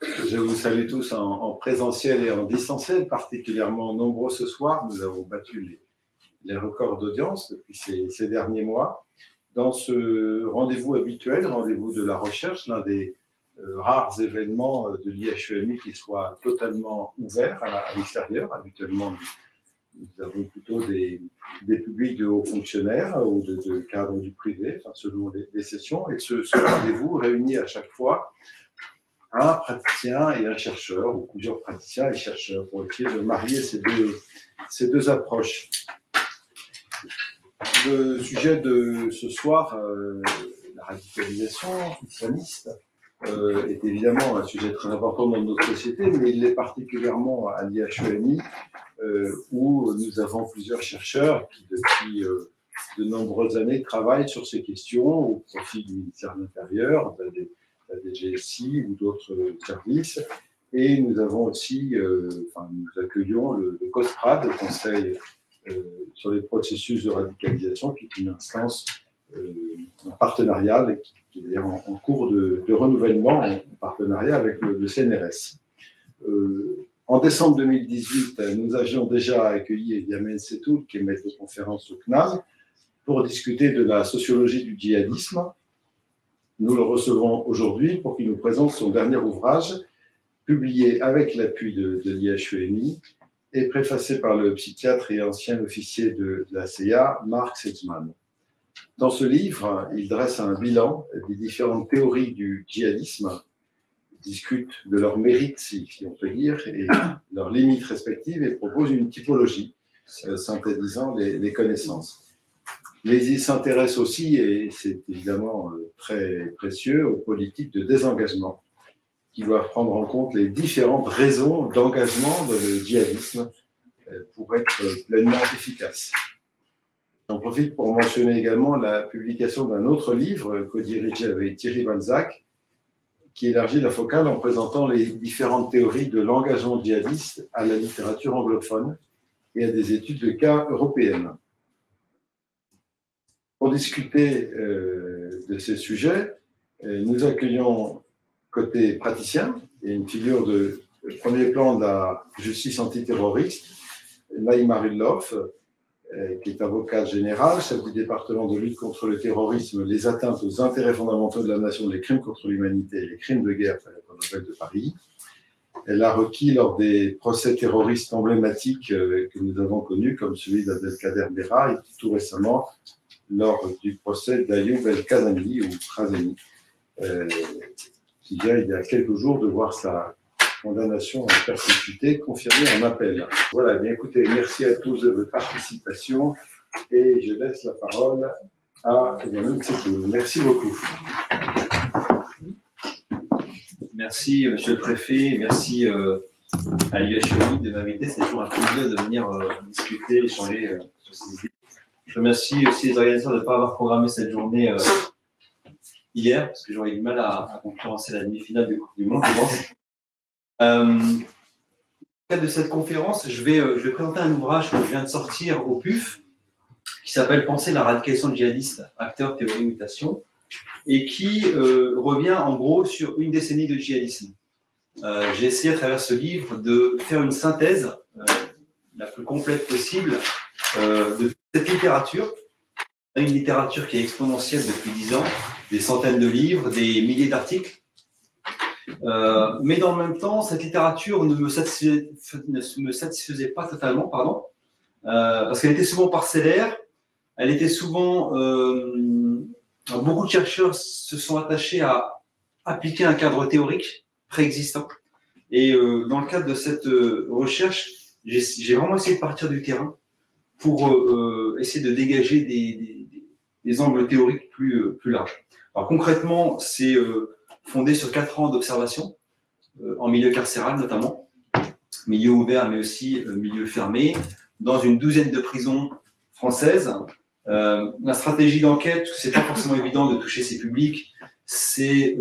Je vous salue tous en présentiel et en distanciel, particulièrement nombreux ce soir. Nous avons battu les records d'audience depuis ces derniers mois. Dans ce rendez-vous habituel, rendez-vous de la recherche, l'un des rares événements de l'IHEMI qui soit totalement ouvert à l'extérieur. Habituellement, nous avons plutôt des publics de hauts fonctionnaires ou de cadres du privé, enfin, selon les sessions. Et ce rendez-vous réunit à chaque fois un praticien et un chercheur, ou plusieurs praticiens et chercheurs, pour essayer de marier ces deux approches. Le sujet de ce soir, la radicalisation islamiste, est évidemment un sujet très important dans notre société, mais il l'est particulièrement à l'IHEMI, où nous avons plusieurs chercheurs qui, depuis de nombreuses années, travaillent sur ces questions au profit du ministère de l'Intérieur, la DGSI ou d'autres services. Et nous avons aussi, nous accueillons le COSPRAD, le Conseil sur les processus de radicalisation, qui est une instance en partenariat, qui est d'ailleurs en cours de renouvellement en partenariat avec le CNRS. En décembre 2018, nous avions déjà accueilli Yamen Setoul, qui est maître de conférence au CNAM, pour discuter de la sociologie du djihadisme. Nous le recevons aujourd'hui pour qu'il nous présente son dernier ouvrage, publié avec l'appui de l'IHEMI et préfacé par le psychiatre et ancien officier de la CIA, Mark Sedgman. Dans ce livre, il dresse un bilan des différentes théories du djihadisme, discute de leurs mérites, si on peut dire, et leurs limites respectives, et propose une typologie synthétisant les connaissances. Mais il s'intéresse aussi, et c'est évidemment très précieux, aux politiques de désengagement, qui doivent prendre en compte les différentes raisons d'engagement dans le djihadisme pour être pleinement efficace. J'en profite pour mentionner également la publication d'un autre livre co-dirigé avec Thierry Balzac, qui élargit la focale en présentant les différentes théories de l'engagement djihadiste à la littérature anglophone et à des études de cas européennes. Pour discuter de ces sujets, nous accueillons côté praticien et une figure de premier plan de la justice antiterroriste, Naïma Rudloff, qui est avocate générale, chef du département de lutte contre le terrorisme, les atteintes aux intérêts fondamentaux de la nation, les crimes contre l'humanité et les crimes de guerre à la Cour d'appel de Paris. Elle a requis lors des procès terroristes emblématiques que nous avons connus, comme celui d'Abdelkader Berra et tout récemment lors du procès d'Ayoub El-Kazemi ou Khazemi, qui vient il y a quelques jours de voir sa condamnation en perpétuité confirmée en appel. Voilà, bien écoutez, merci à tous de votre participation et je laisse la parole à Yamen Setoul. Merci beaucoup. Merci, monsieur le préfet, merci à l'IHEMI de m'inviter. C'est toujours un plaisir de venir discuter, échanger sur ces idées. Je remercie aussi les organisateurs de ne pas avoir programmé cette journée hier, parce que j'aurais eu du mal à concurrencer la demi-finale du Coupe du Monde, je pense. Dans le cadre de cette conférence, je vais présenter un ouvrage que je viens de sortir au PUF, qui s'appelle « Penser la radicalisation djihadiste, acteurs, théorie, mutation », et qui revient en gros sur une décennie de djihadisme. J'ai essayé à travers ce livre de faire une synthèse la plus complète possible de cette littérature, une littérature qui est exponentielle depuis 10 ans, des centaines de livres, des milliers d'articles, mais dans le même temps, cette littérature ne me satisfaisait pas totalement, parce qu'elle était souvent parcellaire, elle était souvent... beaucoup de chercheurs se sont attachés à appliquer un cadre théorique préexistant, et dans le cadre de cette recherche, j'ai vraiment essayé de partir du terrain pour essayer de dégager des angles théoriques plus larges. Alors concrètement, c'est fondé sur 4 ans d'observation, en milieu carcéral notamment, milieu ouvert mais aussi milieu fermé, dans une douzaine de prisons françaises. La stratégie d'enquête, c'est pas forcément évident de toucher ces publics, c'est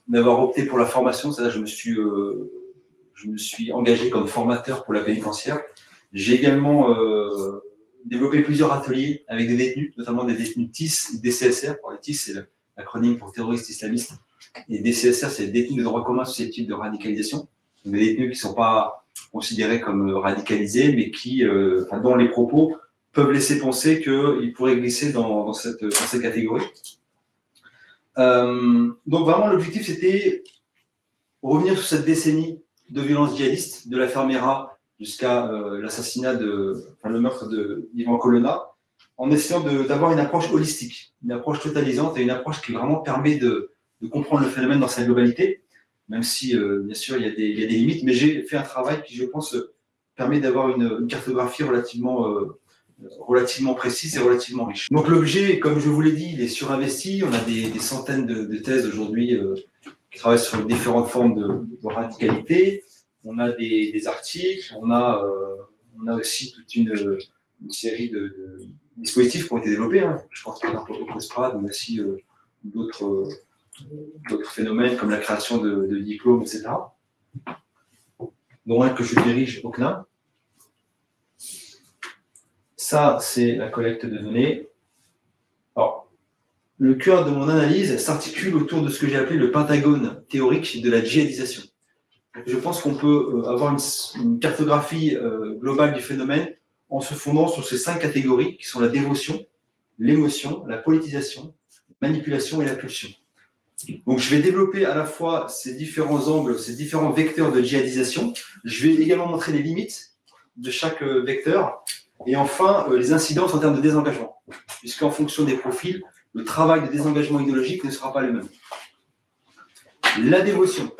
d'avoir opté pour la formation, c'est-à-dire je me suis engagé comme formateur pour la pénitentiaire. J'ai également développé plusieurs ateliers avec des détenus, notamment des détenus TIS et des CSR. Les TIS, c'est l'acronyme pour terroristes islamistes Et DCSR, c'est des détenus de droit commun susceptibles de radicalisation. Des détenus qui ne sont pas considérés comme radicalisés, mais qui, dont les propos peuvent laisser penser qu'ils pourraient glisser dans cette catégorie. Donc vraiment, l'objectif, c'était revenir sur cette décennie de violences djihadistes, de l'affaire Mera jusqu'à l'assassinat le meurtre d'Ivan Colonna, en essayant d'avoir une approche holistique, une approche totalisante et une approche qui vraiment permet de comprendre le phénomène dans sa globalité, même si, bien sûr, il y a des limites, mais j'ai fait un travail qui, je pense, permet d'avoir une cartographie relativement précise et relativement riche. Donc l'objet, comme je vous l'ai dit, il est surinvesti. On a des centaines de thèses aujourd'hui qui travaillent sur différentes formes de radicalité. On a des articles, on a aussi toute une série de dispositifs qui ont été développés. Hein. Je pense par exemple au COSPRAD, mais aussi d'autres phénomènes comme la création de diplômes, etc. dont un que je dirige au CNA. Ça, c'est la collecte de données. Alors, le cœur de mon analyse s'articule autour de ce que j'ai appelé le pentagone théorique de la djihadisation. Je pense qu'on peut avoir une cartographie globale du phénomène en se fondant sur ces 5 catégories qui sont la dévotion, l'émotion, la politisation, la manipulation et la pulsion. Donc, je vais développer à la fois ces différents angles, ces différents vecteurs de djihadisation. Je vais également montrer les limites de chaque vecteur. Et enfin, les incidences en termes de désengagement, puisqu'en fonction des profils, le travail de désengagement idéologique ne sera pas le même. La dévotion.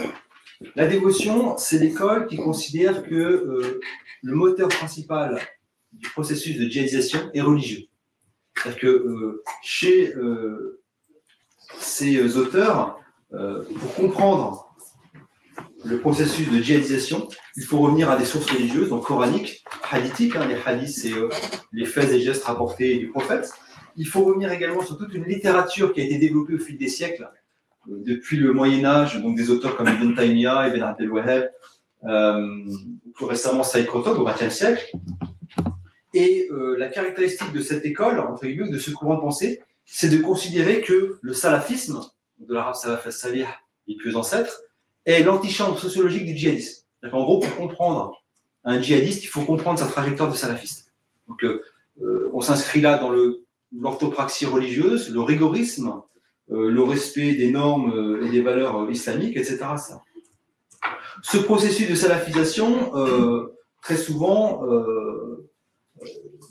La dévotion, c'est l'école qui considère que le moteur principal du processus de djihadisation est religieux. C'est-à-dire que chez ces auteurs, pour comprendre le processus de djihadisation, il faut revenir à des sources religieuses, donc coraniques, hadithiques. Les hadiths, c'est les faits et gestes rapportés du prophète. Il faut revenir également sur toute une littérature qui a été développée au fil des siècles, depuis le Moyen-Âge, donc des auteurs comme Ibn Taymiyyah, Ibn Abd al-Wahhab, plus récemment Saïd Qutb au XXe siècle. Et la caractéristique de cette école, entre guillemets, de ce courant de pensée, c'est de considérer que le salafisme, de l'arabe salaf al-salih, les pieux ancêtres, est l'antichambre sociologique du djihadisme. En gros, pour comprendre un djihadiste, il faut comprendre sa trajectoire de salafiste. Donc, on s'inscrit là dans l'orthopraxie religieuse, le rigorisme, le respect des normes et des valeurs islamiques, etc. Ce processus de salafisation, très souvent,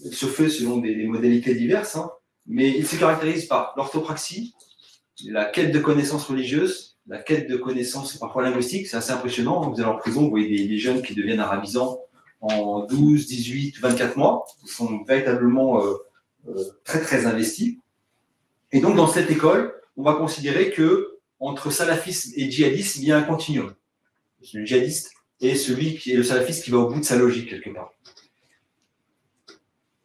se fait selon des modalités diverses, hein, mais il se caractérise par l'orthopraxie, la quête de connaissances religieuses, la quête de connaissances parfois linguistiques. C'est assez impressionnant. Vous allez en prison, vous voyez des jeunes qui deviennent arabisants en 12, 18, 24 mois. Ils sont véritablement très, très investis. Et donc, dans cette école, on va considérer qu'entre salafisme et djihadisme, il y a un continuum. Le djihadiste est celui qui est le salafiste qui va au bout de sa logique, quelque part.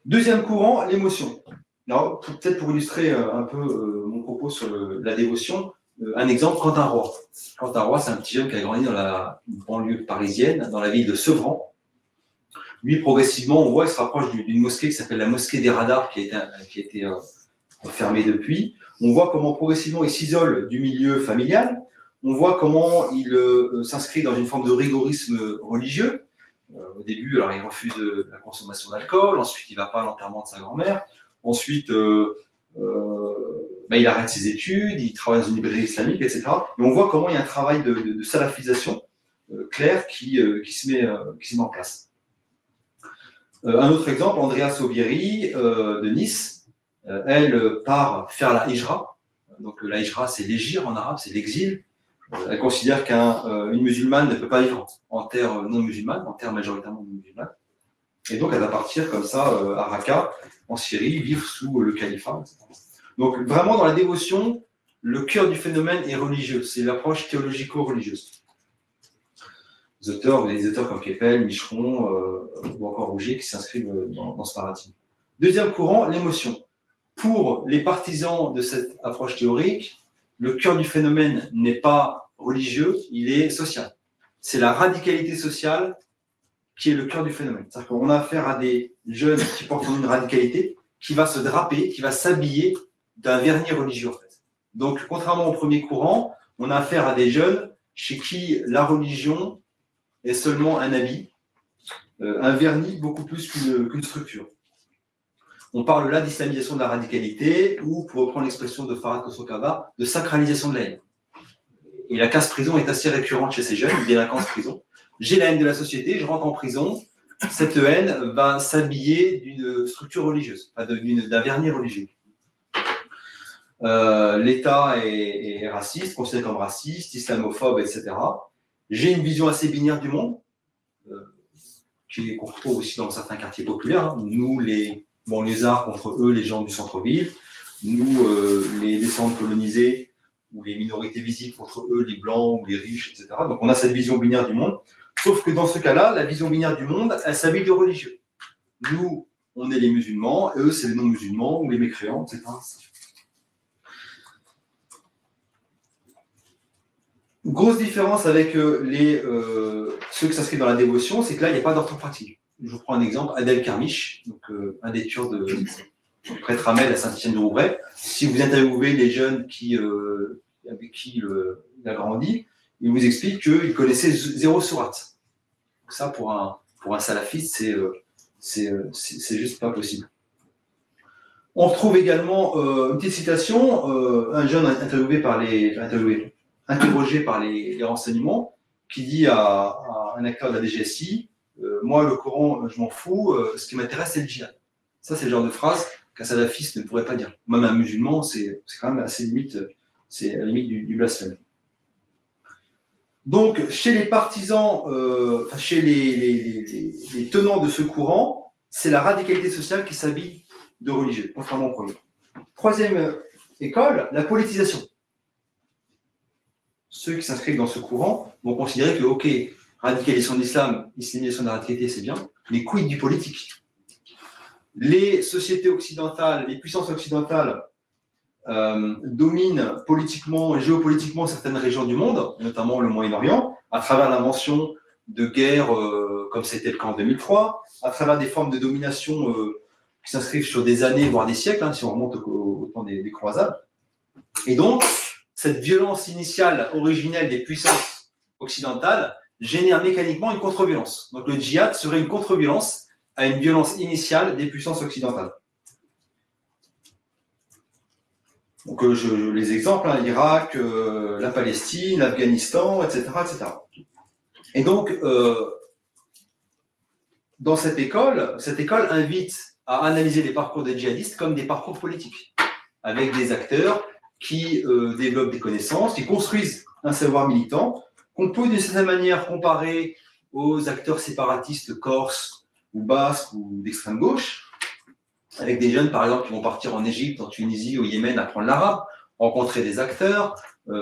Deuxième courant, l'émotion. Alors, peut-être pour illustrer un peu mon propos sur la dévotion, un exemple, Quentin Roy. Quentin Roy, c'est un petit jeune qui a grandi dans la banlieue parisienne, dans la ville de Sevran. Lui, progressivement, on voit, il se rapproche d'une mosquée qui s'appelle la mosquée des radars, qui a été fermée depuis. On voit comment progressivement il s'isole du milieu familial. On voit comment il s'inscrit dans une forme de rigorisme religieux. Au début, alors, il refuse la consommation d'alcool. Ensuite, il ne va pas à l'enterrement de sa grand-mère. Ensuite, il arrête ses études, il travaille dans une librairie islamique, etc. Et on voit comment il y a un travail de salafisation clair qui se met en place. Un autre exemple, Andrea Sobieri de Nice, elle part faire la hijra. Donc la hijra, c'est l'hégire en arabe, c'est l'exil. Elle considère qu'une musulmane ne peut pas vivre en terre non musulmane, en terre majoritairement non musulmane. Et donc elle va partir comme ça à Raqqa, en Syrie, vivre sous le califat, etc. Donc vraiment dans la dévotion, le cœur du phénomène est religieux, c'est l'approche théologico-religieuse. Les auteurs comme Keppel, Micheron ou encore Rougier qui s'inscrivent dans ce paradigme. Deuxième courant, l'émotion. Pour les partisans de cette approche théorique, le cœur du phénomène n'est pas religieux, il est social. C'est la radicalité sociale qui est le cœur du phénomène. C'est-à-dire qu'on a affaire à des jeunes qui portent une radicalité, qui va se draper, qui va s'habiller d'un vernis religieux, en fait. Donc, contrairement au premier courant, on a affaire à des jeunes chez qui la religion est seulement un habit, un vernis beaucoup plus qu'une structure. On parle là d'islamisation de la radicalité ou, pour reprendre l'expression de Farhad Kosokaba, de sacralisation de la haine. Et la casse-prison est assez récurrente chez ces jeunes, une délinquance prison. J'ai la haine de la société, je rentre en prison, cette haine va s'habiller d'une structure religieuse, d'un vernis religieux. L'État est raciste, considéré comme raciste, islamophobe, etc. J'ai une vision assez binaire du monde, qu'on retrouve aussi dans certains quartiers populaires. Nous, les banlieusards contre eux, les gens du centre-ville. Nous, les descendants colonisés ou les minorités visibles contre eux, les blancs ou les riches, etc. Donc on a cette vision binaire du monde. Sauf que dans ce cas-là, la vision binaire du monde, elle s'habille de religieux. Nous, on est les musulmans, et eux, c'est les non-musulmans ou les mécréants, etc. Grosse différence avec ceux qui s'inscrivent dans la dévotion, c'est que là, il n'y a pas d'orthopraxie. Je vous prends un exemple, Adel Karmiche, donc, un des tueurs de prêtre Hamel à Saint-Étienne-du-Rouvray. Si vous interviewez les jeunes avec qui il a grandi, il vous explique qu'il connaissait 0 sourate. Donc ça, pour un salafiste, c'est juste pas possible. On retrouve également une petite citation, un jeune interrogé par les renseignements, qui dit à un acteur de la DGSI, moi, le Coran, je m'en fous, ce qui m'intéresse, c'est le djihad. Ça, c'est le genre de phrase qu'un salafiste ne pourrait pas dire. Même un musulman, c'est quand même assez limite, c'est à la limite du blasphème. Donc, chez les partisans, chez les tenants de ce courant, c'est la radicalité sociale qui s'habille de religieux, contrairement au premier. Troisième école, la politisation. Ceux qui s'inscrivent dans ce courant vont considérer que, ok, radicalisation de l'islam, islamisation de la radicalité, c'est bien, mais quid du politique? Les sociétés occidentales, les puissances occidentales dominent politiquement et géopolitiquement certaines régions du monde, notamment le Moyen-Orient, à travers l'invention de guerres comme c'était le cas en 2003, à travers des formes de domination qui s'inscrivent sur des années, voire des siècles, si on remonte au temps des croisades. Et donc, cette violence initiale originelle des puissances occidentales génère mécaniquement une contre-violence. Donc le djihad serait une contre-violence à une violence initiale des puissances occidentales. Donc les exemples, l'Irak, la Palestine, l'Afghanistan, etc., etc. Et donc, dans cette école invite à analyser les parcours des djihadistes comme des parcours politiques, avec des acteurs qui développent des connaissances, qui construisent un savoir militant, qu'on peut d'une certaine manière comparer aux acteurs séparatistes corses ou basques ou d'extrême gauche, avec des jeunes, par exemple, qui vont partir en Égypte, en Tunisie, au Yémen, apprendre l'arabe, rencontrer des acteurs,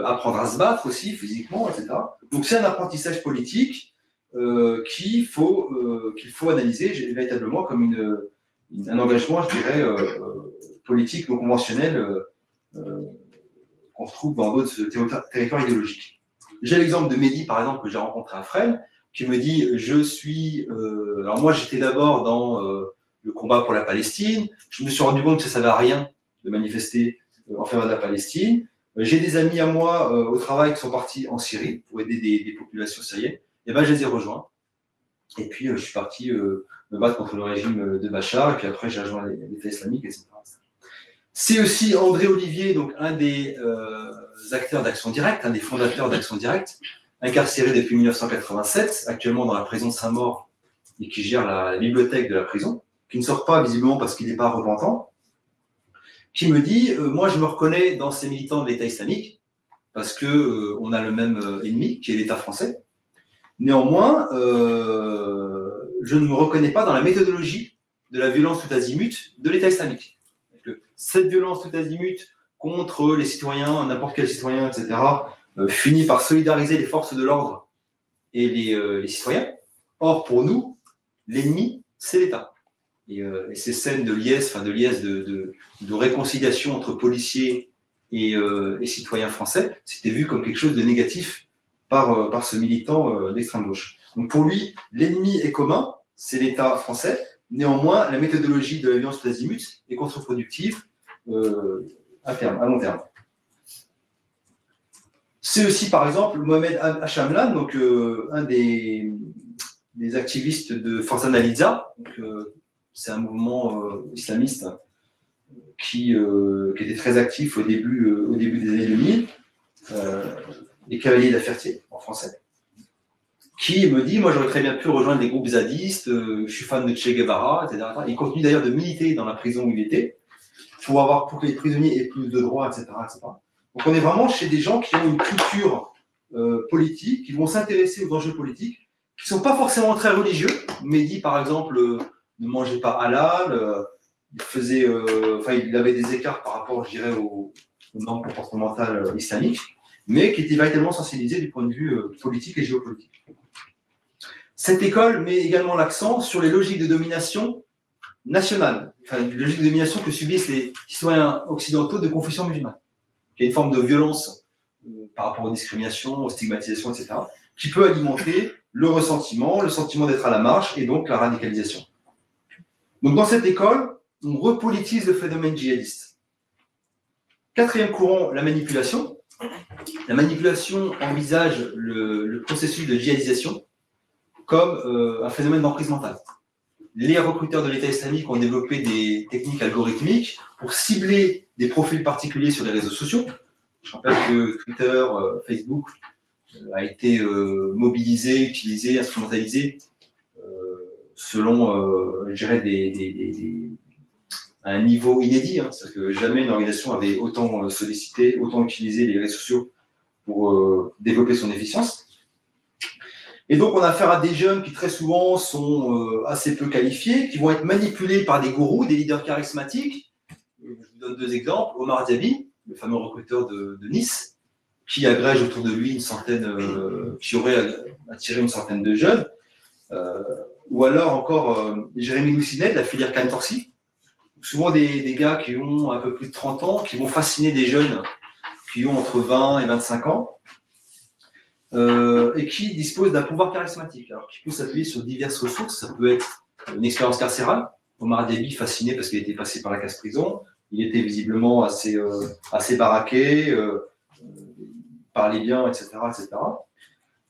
apprendre à se battre aussi, physiquement, etc. Donc c'est un apprentissage politique qu'il faut analyser véritablement comme un engagement, je dirais, politique non conventionnel qu'on retrouve dans d'autres territoires idéologiques. J'ai l'exemple de Mehdi, par exemple, que j'ai rencontré à Fresnes, qui me dit, alors moi j'étais d'abord dans le combat pour la Palestine, je me suis rendu compte que ça ne servait à rien de manifester en faveur de la Palestine. J'ai des amis à moi au travail qui sont partis en Syrie pour aider des populations syriennes, et ben je les ai rejoints. Et puis je suis parti me battre contre le régime de Bachar, et puis après j'ai rejoint l'État islamique, etc. C'est aussi André Olivier, donc un des acteurs d'Action Directe, un des fondateurs d'Action Directe, incarcéré depuis 1987, actuellement dans la prison de Saint-Maur, et qui gère la bibliothèque de la prison, qui ne sort pas visiblement parce qu'il n'est pas repentant, qui me dit moi je me reconnais dans ces militants de l'État islamique, parce qu'on a le même ennemi, qui est l'État français. Néanmoins, je ne me reconnais pas dans la méthodologie de la violence tout azimut de l'État islamique. Cette violence tout azimut contre les citoyens, n'importe quel citoyen, etc., finit par solidariser les forces de l'ordre et les citoyens. Or, pour nous, l'ennemi, c'est l'État. Et ces scènes de liesse, de réconciliation entre policiers et citoyens français, c'était vu comme quelque chose de négatif par ce militant d'extrême gauche. Donc pour lui, l'ennemi est commun, c'est l'État français. Néanmoins, la méthodologie de la violence tout azimut est contre-productive à long terme. C'est aussi, par exemple, Mohamed Hachamlan, donc un des activistes de Forza Analiza. C'est un mouvement islamiste qui était très actif au début des années 2000, les Cavaliers de la Ferté, en français, qui me dit, moi j'aurais très bien pu rejoindre des groupes zadistes, je suis fan de Che Guevara, etc. Il continue d'ailleurs de militer dans la prison où il était, pour que les prisonniers aient plus de droits, etc., etc. Donc on est vraiment chez des gens qui ont une culture politique, qui vont s'intéresser aux enjeux politiques, qui ne sont pas forcément très religieux. Mehdi, par exemple, ne mangeait pas halal, il avait des écarts par rapport, je dirais, aux normes comportementales islamiques, mais qui était véritablement sensibilisé du point de vue politique et géopolitique. Cette école met également l'accent sur les logiques de domination nationale, les logiques de domination que subissent les citoyens occidentaux de confession musulmane. Il y a une forme de violence par rapport aux discriminations, aux stigmatisations, etc., qui peut alimenter le ressentiment, le sentiment d'être à la marge et donc la radicalisation. Donc dans cette école, on repolitise le phénomène djihadiste. Quatrième courant, la manipulation. La manipulation envisage le processus de djihadisation comme un phénomène d'emprise mentale. Les recruteurs de l'État islamique ont développé des techniques algorithmiques pour cibler des profils particuliers sur les réseaux sociaux. Je rappelle que Twitter, Facebook a été mobilisé, utilisé, instrumentalisé selon, je dirais, un niveau inédit. C'est-à-dire que jamais une organisation avait autant sollicité, autant utilisé les réseaux sociaux pour développer son efficience. Et donc, on a affaire à des jeunes qui, très souvent, sont assez peu qualifiés, qui vont être manipulés par des gourous, des leaders charismatiques. Je vous donne deux exemples. Omar Diaby, le fameux recruteur de Nice, qui agrège autour de lui une centaine, qui aurait attiré une centaine de jeunes. Ou alors encore Jérémy Loussinet, de la filière Cantorsi. Souvent des gars qui ont un peu plus de 30 ans, qui vont fasciner des jeunes qui ont entre 20 et 25 ans. Et qui dispose d'un pouvoir charismatique, alors qui peut s'appuyer sur diverses ressources. Ça peut être une expérience carcérale. Omar Diaby, fasciné parce qu'il était passé par la casse-prison, il était visiblement assez baraqué, parlait bien, etc. etc.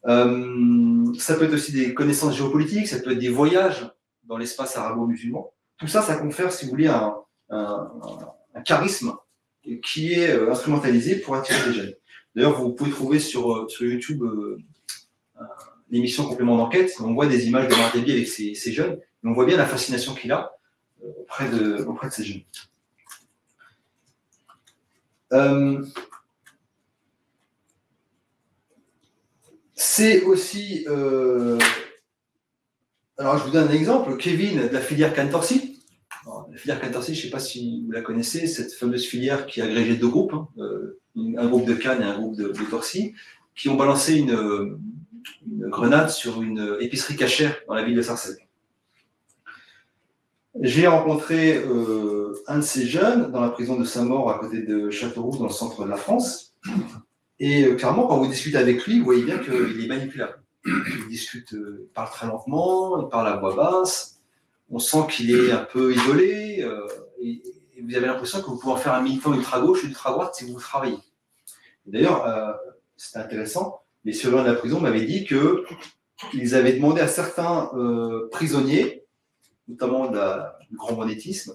Ça peut être aussi des connaissances géopolitiques, ça peut être des voyages dans l'espace arabo-musulman. Tout ça, ça confère, si vous voulez, un charisme qui est instrumentalisé pour attirer des jeunes. D'ailleurs, vous pouvez trouver sur YouTube l'émission Complément d'enquête. On voit des images de Omar Diaby avec ces jeunes. Et on voit bien la fascination qu'il a auprès de ces jeunes. C'est aussi... alors, je vous donne un exemple. Kevin, de la filière Cantorsi. La filière Cantorsi, je ne sais pas si vous la connaissez, cette fameuse filière qui a agrégé deux groupes, un groupe de Cannes et un groupe de Torcy, qui ont balancé une grenade sur une épicerie cachère dans la ville de Sarcelles. J'ai rencontré un de ces jeunes dans la prison de Saint-Maur, à côté de Châteauroux, dans le centre de la France. Et clairement, quand vous discutez avec lui, vous voyez bien qu'il est manipulable. Il discute, il parle très lentement, il parle à voix basse. On sent qu'il est un peu isolé. Et vous avez l'impression que vous pouvez en faire un militant ultra-gauche ou ultra-droite si vous travaillez. D'ailleurs, c'est intéressant, les surveillants de la prison m'avaient dit qu'ils avaient demandé à certains prisonniers, notamment du grand banditisme,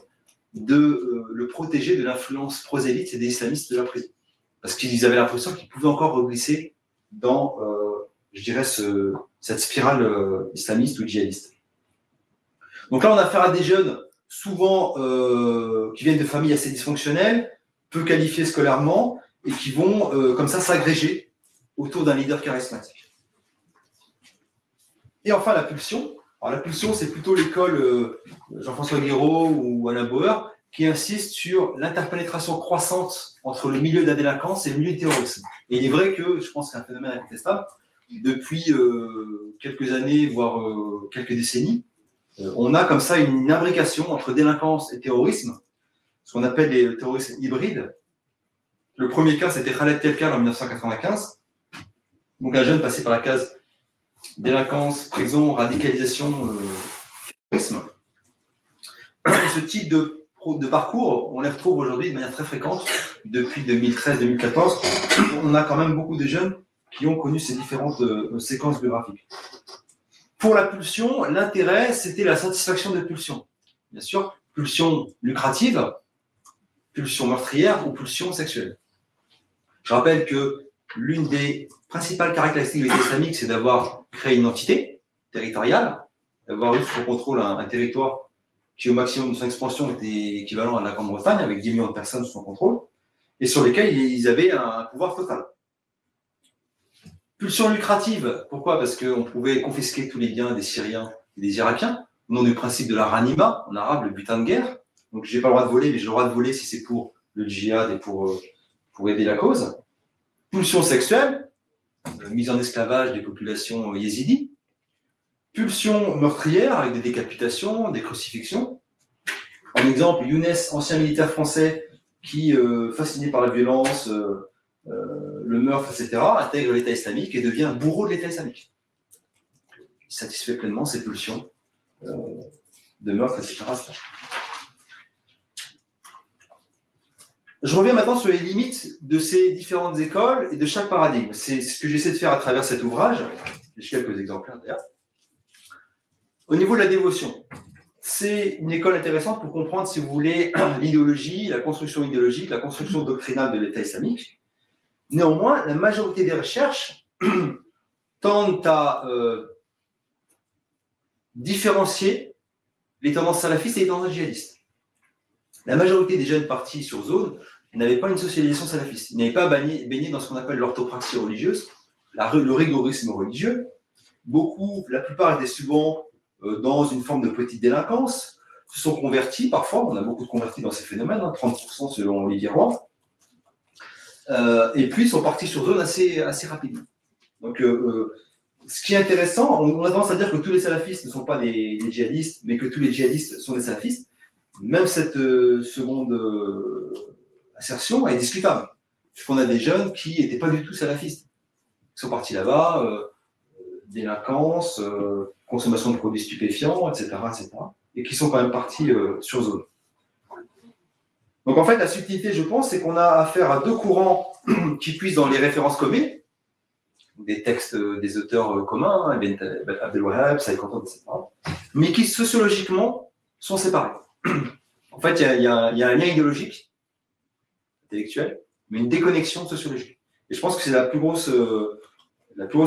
de le protéger de l'influence prosélyte et des islamistes de la prison. Parce qu'ils avaient l'impression qu'ils pouvaient encore reglisser dans, je dirais, cette spirale islamiste ou djihadiste. Donc là, on a affaire à des jeunes, souvent qui viennent de familles assez dysfonctionnelles, peu qualifiés scolairement, et qui vont comme ça s'agréger autour d'un leader charismatique. Et enfin, la pulsion. Alors, la pulsion, c'est plutôt l'école Jean-François Guiraud ou Alain Bauer, qui insiste sur l'interpénétration croissante entre le milieu de la délinquance et le milieu du terrorisme. Et il est vrai que, je pense que c'est un phénomène incontestable, depuis quelques années, voire quelques décennies, on a comme ça une imbrication entre délinquance et terrorisme, ce qu'on appelle les terrorismes hybrides. Le premier cas, c'était Khaled Telkar en 1995. Donc un jeune passé par la case délinquance, prison, radicalisation, terrorisme. Et ce type de de parcours, on les retrouve aujourd'hui de manière très fréquente. Depuis 2013-2014, on a quand même beaucoup de jeunes qui ont connu ces différentes séquences biographiques. Pour la pulsion, l'intérêt, c'était la satisfaction de pulsions. Bien sûr, pulsion lucrative, pulsion meurtrière ou pulsion sexuelle. Je rappelle que l'une des principales caractéristiques de l'État islamique, c'est d'avoir créé une entité territoriale, d'avoir eu sous contrôle un territoire qui, au maximum de son expansion, était équivalent à la Grande-Bretagne, avec 10 millions de personnes sous son contrôle, et sur lesquelles ils avaient un pouvoir total. Pulsion lucrative, pourquoi? Parce qu'on pouvait confisquer tous les biens des Syriens et des Irakiens, au nom du principe de la ranima, en arabe, le butin de guerre. Donc, je n'ai pas le droit de voler, mais j'ai le droit de voler si c'est pour le djihad et pour aider la cause. Pulsion sexuelle, mise en esclavage des populations yézidis. Pulsion meurtrière, avec des décapitations, des crucifixions. En exemple, Younes, ancien militaire français, qui, fasciné par la violence, le meurtre, etc., intègre l'État islamique et devient bourreau de l'État islamique. Il satisfait pleinement ses pulsions de meurtre, etc. Je reviens maintenant sur les limites de ces différentes écoles et de chaque paradigme. C'est ce que j'essaie de faire à travers cet ouvrage. J'ai quelques exemplaires d'ailleurs. Au niveau de la dévotion, c'est une école intéressante pour comprendre, si vous voulez, l'idéologie, la construction idéologique, la construction doctrinale de l'État islamique. Néanmoins, la majorité des recherches tendent à différencier les tendances salafistes et les tendances djihadistes. La majorité des jeunes partis sur zone n'avaient pas une socialisation salafiste. Ils n'avaient pas baigné dans ce qu'on appelle l'orthopraxie religieuse, le rigorisme religieux. La plupart étaient souvent dans une forme de petite délinquance, se sont convertis parfois, on a beaucoup de convertis dans ces phénomènes, 30% selon Olivier Roy, et puis ils sont partis sur zone assez rapidement. Donc, ce qui est intéressant, on a tendance à dire que tous les salafistes ne sont pas des djihadistes, mais que tous les djihadistes sont des salafistes. Même cette seconde assertion est discutable, puisqu'on a des jeunes qui n'étaient pas du tout salafistes. Ils sont partis là-bas, délinquance, consommation de produits stupéfiants, etc., et qui sont quand même partis sur zone. Donc en fait, la subtilité, je pense, c'est qu'on a affaire à deux courants qui puissent dans les références communes, des textes des auteurs communs, Ibn Abdel Wahhab, Saïd Qutb, etc., mais qui sociologiquement sont séparés. En fait, il y a un lien idéologique, intellectuel, mais une déconnexion sociologique. Et je pense que c'est la plus grosse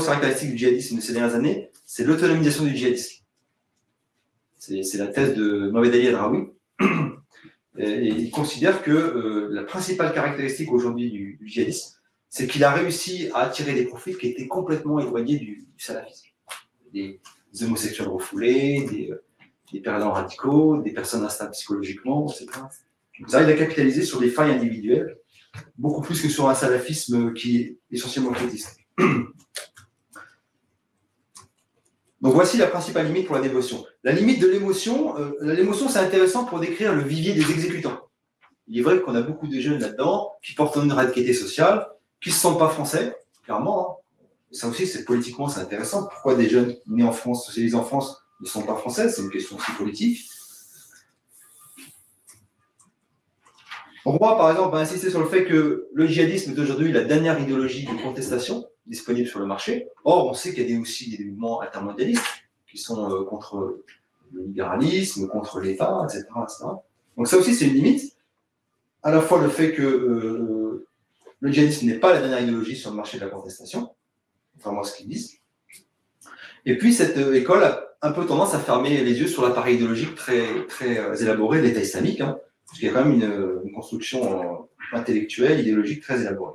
caractéristique du djihadisme de ces dernières années, c'est l'autonomisation du djihadisme. C'est la thèse de Mohamed Ali El-Raoui. Et il considère que la principale caractéristique aujourd'hui du djihadisme, c'est qu'il a réussi à attirer des profils qui étaient complètement éloignés du salafisme. Des homosexuels refoulés, des perdants radicaux, des personnes instables psychologiquement, etc. Ils arrivent à capitaliser sur des failles individuelles, beaucoup plus que sur un salafisme qui est essentiellement crétiste. Donc voici la principale limite pour la dévotion. La limite de l'émotion, c'est intéressant pour décrire le vivier des exécutants. Il est vrai qu'on a beaucoup de jeunes là-dedans qui portent une radicalité sociale, qui ne se sentent pas français, clairement. Ça aussi, politiquement, c'est intéressant. Pourquoi des jeunes nés en France, socialisés en France, ne sont pas français? C'est une question aussi politique. Roy, par exemple, a insisté sur le fait que le djihadisme est aujourd'hui la dernière idéologie de contestation disponible sur le marché. Or, on sait qu'il y a aussi des mouvements intermondialistes qui sont contre le libéralisme, contre l'État, etc., etc. Donc ça aussi, c'est une limite. À la fois le fait que le djihadisme n'est pas la dernière idéologie sur le marché de la contestation, contrairement à ce qu'ils disent. Et puis, cette école a un peu tendance à fermer les yeux sur l'appareil idéologique très, très élaboré de l'État islamique, parce qu'il y a quand même une construction intellectuelle, idéologique très élaborée.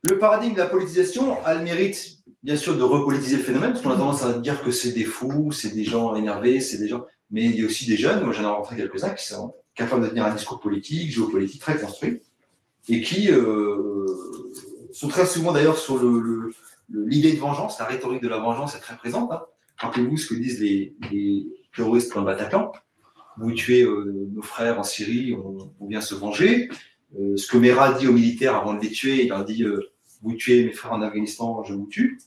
Le paradigme de la politisation a le mérite, bien sûr, de repolitiser le phénomène, parce qu'on a tendance à dire que c'est des fous, c'est des gens énervés, c'est des gens... Mais il y a aussi des jeunes, moi j'en ai rencontré quelques-uns, qui sont capables de tenir un discours politique, géopolitique très construit, et qui sont très souvent d'ailleurs sur l'idée de vengeance, la rhétorique de la vengeance est très présente. Rappelez-vous ce que disent les terroristes dans le Bataclan. Vous tuez nos frères en Syrie, on vient se venger. Ce que Mera dit aux militaires avant de les tuer, il leur dit vous tuez mes frères en Afghanistan, je vous tue.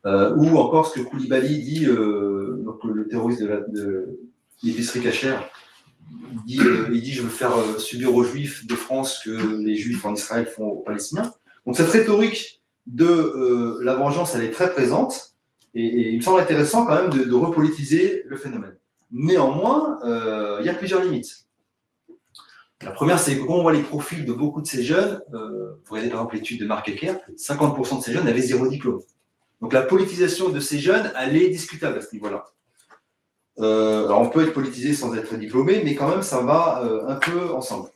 Ou encore ce que Koulibaly dit, donc le terroriste l'épicerie cachère. Il dit je veux faire subir aux Juifs de France que les Juifs en Israël font aux Palestiniens. Donc cette rhétorique de la vengeance, elle est très présente, et il me semble intéressant quand même de repolitiser le phénomène. Néanmoins, il y a plusieurs limites. La première, c'est que quand on voit les profils de beaucoup de ces jeunes, vous regardez par exemple l'étude de Marc Ecker, 50% de ces jeunes avaient 0 diplôme. Donc la politisation de ces jeunes, elle est discutable à ce niveau-là. Alors on peut être politisé sans être diplômé, mais quand même ça va un peu ensemble.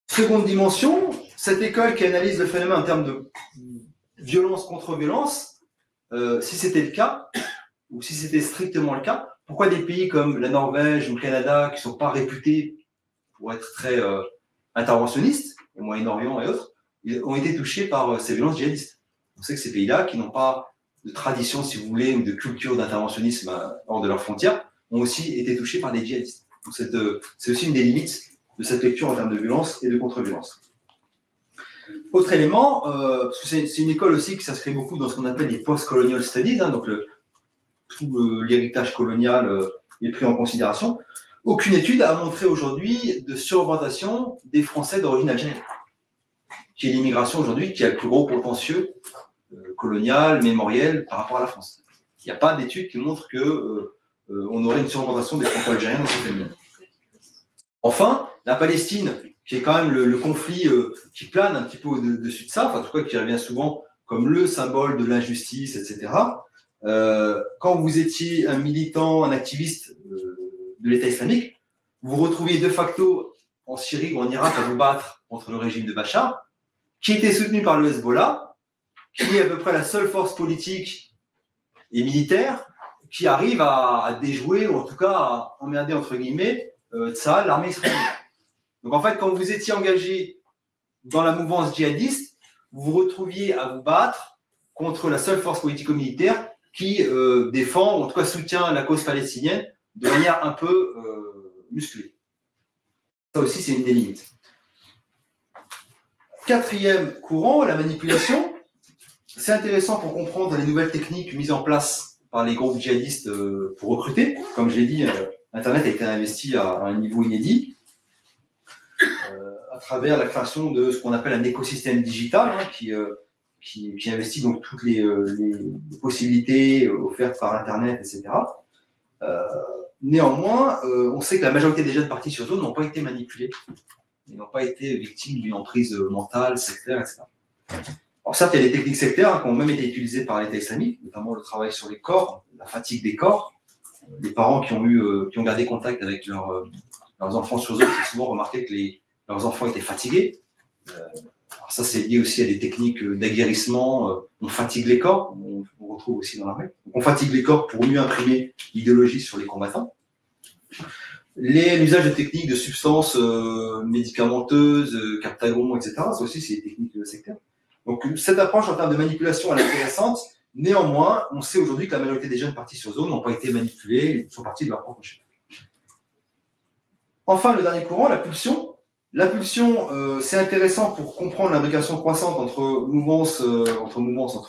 Seconde dimension, cette école qui analyse le phénomène en termes de violence contre violence, si c'était le cas, ou si c'était strictement le cas, pourquoi des pays comme la Norvège ou le Canada, qui ne sont pas réputés pour être très interventionnistes, au Moyen-Orient et autres, ils ont été touchés par ces violences djihadistes. On sait que ces pays-là, qui n'ont pas de tradition, si vous voulez, ou de culture d'interventionnisme hors de leurs frontières, ont aussi été touchés par des djihadistes. Donc c'est aussi une des limites de cette lecture en termes de violence et de contre-violence. Autre élément, parce que c'est une école aussi qui s'inscrit beaucoup dans ce qu'on appelle les post-colonial studies, hein, donc tout l'héritage colonial est pris en considération. Aucune étude a montré aujourd'hui de surreprésentation des Français d'origine algérienne, qui est l'immigration aujourd'hui qui a le plus gros potentiel colonial, mémoriel par rapport à la France. Il n'y a pas d'étude qui montre qu'on aurait une surreprésentation des Franco-algériens dans ce phénomène. Enfin, la Palestine, qui est quand même le conflit qui plane un petit peu au-dessus de ça, enfin, en tout cas qui revient souvent comme le symbole de l'injustice, etc. Quand vous étiez un militant, un activiste de l'État islamique, vous vous retrouviez de facto en Syrie ou en Irak à vous battre contre le régime de Bachar, qui était soutenu par le Hezbollah, qui est à peu près la seule force politique et militaire qui arrive à déjouer, ou en tout cas à emmerder, entre guillemets, Tsahal, l'armée israélienne. Donc en fait, quand vous étiez engagé dans la mouvance djihadiste, vous vous retrouviez à vous battre contre la seule force politico-militaire qui défend, ou en tout cas soutient la cause palestinienne de manière un peu musclée. Ça aussi, c'est une des limites. Quatrième courant, la manipulation. C'est intéressant pour comprendre les nouvelles techniques mises en place par les groupes djihadistes pour recruter. Comme je l'ai dit, Internet a été investi à un niveau inédit à travers la création de ce qu'on appelle un écosystème digital qui investit donc toutes les possibilités offertes par Internet, etc. Néanmoins, on sait que la majorité des jeunes partis sur zone n'ont pas été manipulés. Ils n'ont pas été victimes d'une emprise mentale, sectaire, etc. Alors certes, il y a des techniques sectaires qui ont même été utilisées par l'État islamique, notamment le travail sur les corps, la fatigue des corps. Les parents qui ont gardé contact avec leurs enfants sur zone, ont souvent remarqué que leurs enfants étaient fatigués. Alors ça, c'est lié aussi à des techniques d'aguerrissement. On fatigue les corps, on retrouve aussi dans l'armée. On fatigue les corps pour mieux imprimer l'idéologie sur les combattants. L'usage de techniques de substances médicamenteuses, captagon, etc., ça aussi, c'est des techniques sectaires. Donc, cette approche en termes de manipulation, elle est intéressante. Néanmoins, on sait aujourd'hui que la majorité des jeunes partis sur zone n'ont pas été manipulés, ils sont partis de leur propre chef. Enfin, le dernier courant, la pulsion. La pulsion, c'est intéressant pour comprendre l'imbrication croissante entre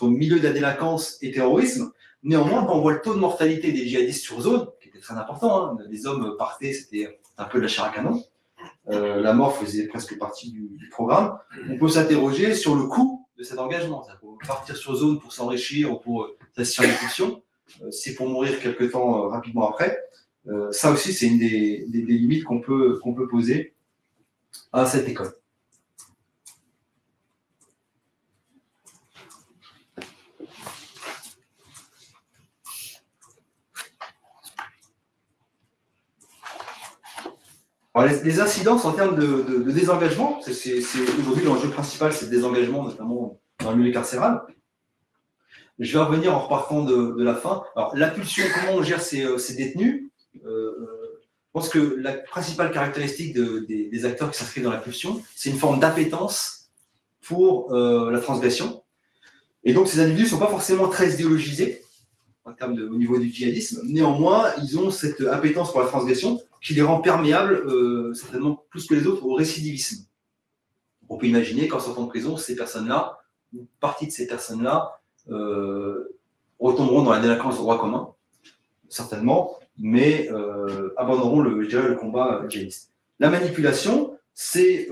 milieu de la délinquance et terrorisme. Néanmoins, quand on voit le taux de mortalité des djihadistes sur zone, qui était très important, hein, les hommes partaient, c'était un peu de la chair à canon. La mort faisait presque partie du programme. On peut s'interroger sur le coût de cet engagement. Pour partir sur zone pour s'enrichir ou pour s'assister à une pulsion, c'est pour mourir quelque temps rapidement après. Ça aussi, c'est une des limites qu'on peut poser à cette école. Alors, les incidences en termes de désengagement, c'est aujourd'hui l'enjeu principal, c'est le désengagement, notamment dans le milieu carcéral. Je vais revenir en repartant de la fin. Alors, la pulsion, comment on gère ces détenus Je pense que la principale caractéristique des acteurs qui s'inscrivent dans la pulsion, c'est une forme d'appétence pour la transgression. Et donc, ces individus ne sont pas forcément très idéologisés au niveau du djihadisme. Néanmoins, ils ont cette appétence pour la transgression qui les rend perméables, certainement plus que les autres, au récidivisme. On peut imaginer qu'en sortant de prison, ces personnes-là, une partie de ces personnes-là, retomberont dans la délinquance de droit commun. certainement, mais abandonneront le combat djihadiste. La manipulation, c'est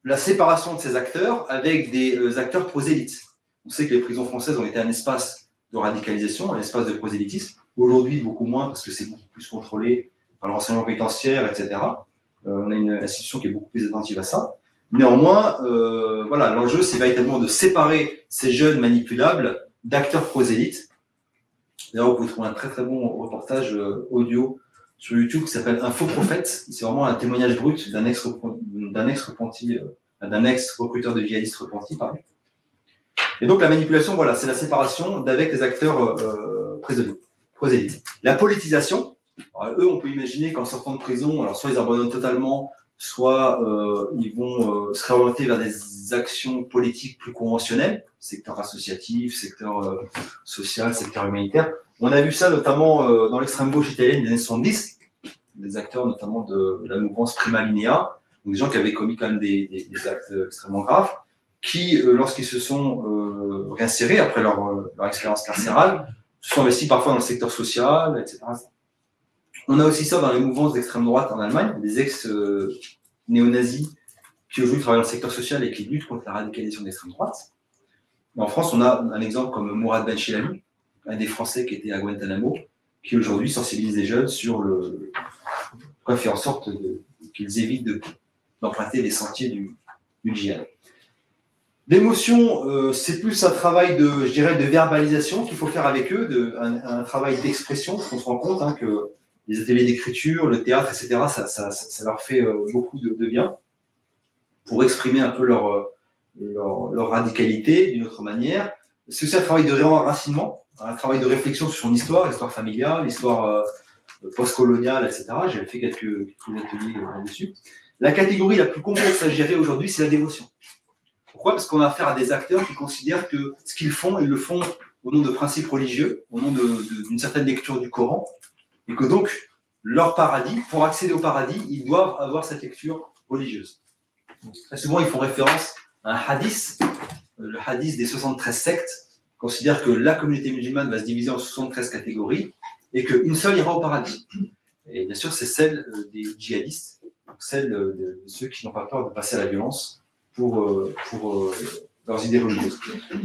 la séparation de ces acteurs avec des acteurs prosélytes. On sait que les prisons françaises ont été un espace de radicalisation, un espace de prosélytisme. Aujourd'hui, beaucoup moins, parce que c'est beaucoup plus contrôlé par le renseignement pénitentiaire, etc. On a une institution qui est beaucoup plus attentive à ça. Néanmoins, voilà, l'enjeu, c'est véritablement de séparer ces jeunes manipulables d'acteurs prosélytes. D'ailleurs, vous pouvez trouver un très très bon reportage audio sur YouTube qui s'appelle Un faux prophète. C'est vraiment un témoignage brut d'un ex-repenti, d'un ex-recruteur de djihadistes repentis, pardon. Et donc la manipulation, voilà, c'est la séparation d'avec les acteurs prosélytes. La politisation, alors, eux, on peut imaginer qu'en sortant de prison, alors soit ils abandonnent totalement, soit ils vont se réorienter vers des actions politiques plus conventionnelles, secteur associatif, secteur social, secteur humanitaire. On a vu ça notamment dans l'extrême gauche italienne des années 70, des acteurs notamment de la mouvance Prima Linea, donc des gens qui avaient commis quand même des actes extrêmement graves, qui, lorsqu'ils se sont réinsérés après leur expérience carcérale, se sont investis parfois dans le secteur social, etc. On a aussi ça dans les mouvances d'extrême droite en Allemagne, des ex-néo-nazis qui aujourd'hui travaillent dans le secteur social et qui luttent contre la radicalisation d'extrême droite. Et en France, on a un exemple comme Mourad Benchilami, un des Français qui était à Guantanamo, qui aujourd'hui sensibilise les jeunes sur fait en sorte qu'ils évitent d'emprunter les sentiers du djihad. L'émotion, c'est plus un travail de verbalisation qu'il faut faire avec eux, un travail d'expression, parce qu'on se rend compte que les ateliers d'écriture, le théâtre, etc., ça leur fait beaucoup de bien pour exprimer un peu leur radicalité d'une autre manière. C'est aussi un travail de réenracinement, un travail de réflexion sur son histoire, l'histoire familiale, l'histoire post-coloniale, etc. J'avais fait quelques ateliers là-dessus. La catégorie la plus complexe à gérer aujourd'hui, c'est la dévotion. Pourquoi ? Parce qu'on a affaire à des acteurs qui considèrent que ce qu'ils font, ils le font au nom de principes religieux, au nom d'une certaine lecture du Coran, et que donc, leur paradis, pour accéder au paradis, ils doivent avoir cette lecture religieuse. Très souvent, ils font référence à un hadith, le hadith des 73 sectes, considère que la communauté musulmane va se diviser en 73 catégories, et qu'une seule ira au paradis. Et bien sûr, c'est celle des djihadistes, celle de ceux qui n'ont pas peur de passer à la violence pour leurs idées religieuses.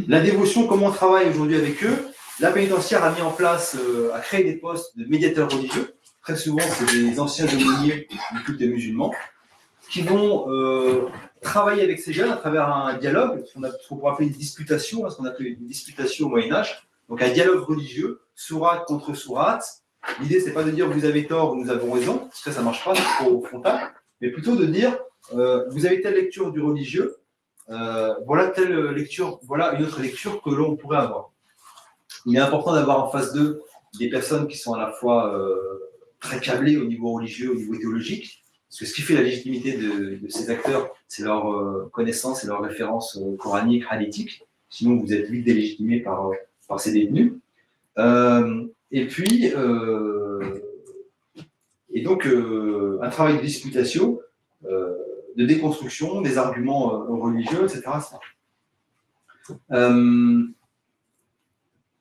La dévotion, comment on travaille aujourd'hui avec eux ? La pénitentiaire a mis en place, a créé des postes de médiateurs religieux. Très souvent, c'est des anciens aumôniers du culte des musulmans qui vont travailler avec ces jeunes à travers un dialogue, ce qu'on pourrait appeler une disputation, ce qu'on appelle une disputation au Moyen-Âge. Donc un dialogue religieux, sourate contre sourate. L'idée, c'est pas de dire vous avez tort ou nous avons raison, parce que ça ne marche pas, c'est trop frontal, mais plutôt de dire vous avez telle lecture du religieux, voilà telle lecture, voilà une autre lecture que l'on pourrait avoir. Il est important d'avoir en face d'eux des personnes qui sont à la fois très câblées au niveau religieux, au niveau théologique, parce que ce qui fait la légitimité de ces acteurs, c'est leur connaissance et leur référence coranique, hadithique. Sinon, vous êtes vite délégitimés par ces détenus. Et puis, donc, un travail de disputation, de déconstruction des arguments religieux, etc.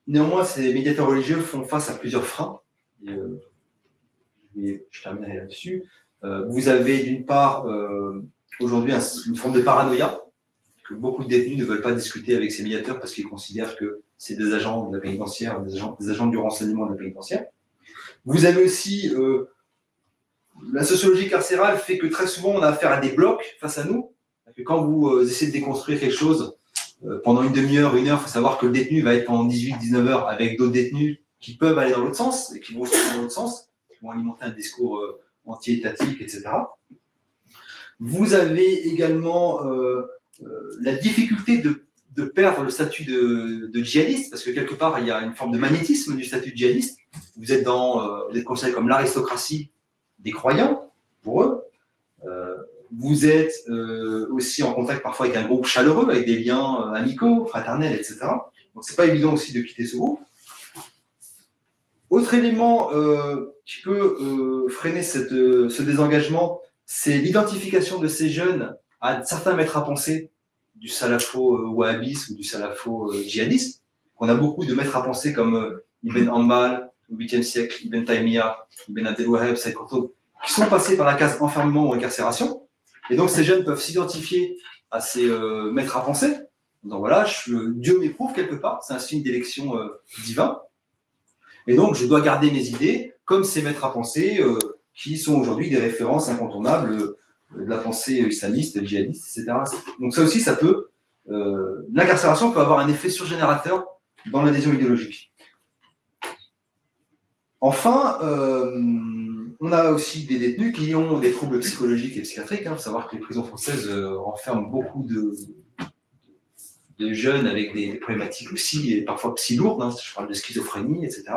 Néanmoins, ces médiateurs religieux font face à plusieurs freins. Je terminerai là-dessus. Vous avez d'une part aujourd'hui une forme de paranoïa, que beaucoup de détenus ne veulent pas discuter avec ces médiateurs parce qu'ils considèrent que c'est des agents de la pénitentiaire, des agents du renseignement de la pénitentiaire. Vous avez aussi la sociologie carcérale fait que très souvent on a affaire à des blocs face à nous. Que quand vous essayez de déconstruire quelque chose pendant une demi-heure, une heure, il faut savoir que le détenu va être pendant 18-19 heures avec d'autres détenus qui peuvent aller dans l'autre sens et qui vont se dans l'autre sens, qui vont alimenter un discours anti-étatique, etc. Vous avez également la difficulté de perdre le statut de djihadiste, parce que quelque part, il y a une forme de magnétisme du statut de djihadiste. Vous êtes considéré comme l'aristocratie des croyants, pour eux. Vous êtes aussi en contact parfois avec un groupe chaleureux, avec des liens amicaux, fraternels, etc. Donc, c'est pas évident aussi de quitter ce groupe. Autre élément qui peut freiner ce désengagement, c'est l'identification de ces jeunes à certains maîtres à penser du salafo wahhabisme ou du salafo djihadiste. On a beaucoup de maîtres à penser comme Ibn Hanbal, au 8e siècle, Ibn Taymiyyah, Ibn Abdel Wahhab, Saïd Qutb, qui sont passés par la case enfermement ou incarcération. Et donc, ces jeunes peuvent s'identifier à ces maîtres à penser. Donc voilà, Dieu m'éprouve quelque part, c'est un signe d'élection divin. Et donc, je dois garder mes idées comme ces maîtres à penser qui sont aujourd'hui des références incontournables de la pensée islamiste, djihadiste, etc. Donc ça aussi, ça peut... l'incarcération peut avoir un effet surgénérateur dans l'adhésion idéologique. Enfin, on a aussi des détenus qui ont des troubles psychologiques et psychiatriques. Il faut savoir que les prisons françaises renferment beaucoup de jeunes avec des problématiques aussi, et parfois psy lourdes, je parle de schizophrénie, etc.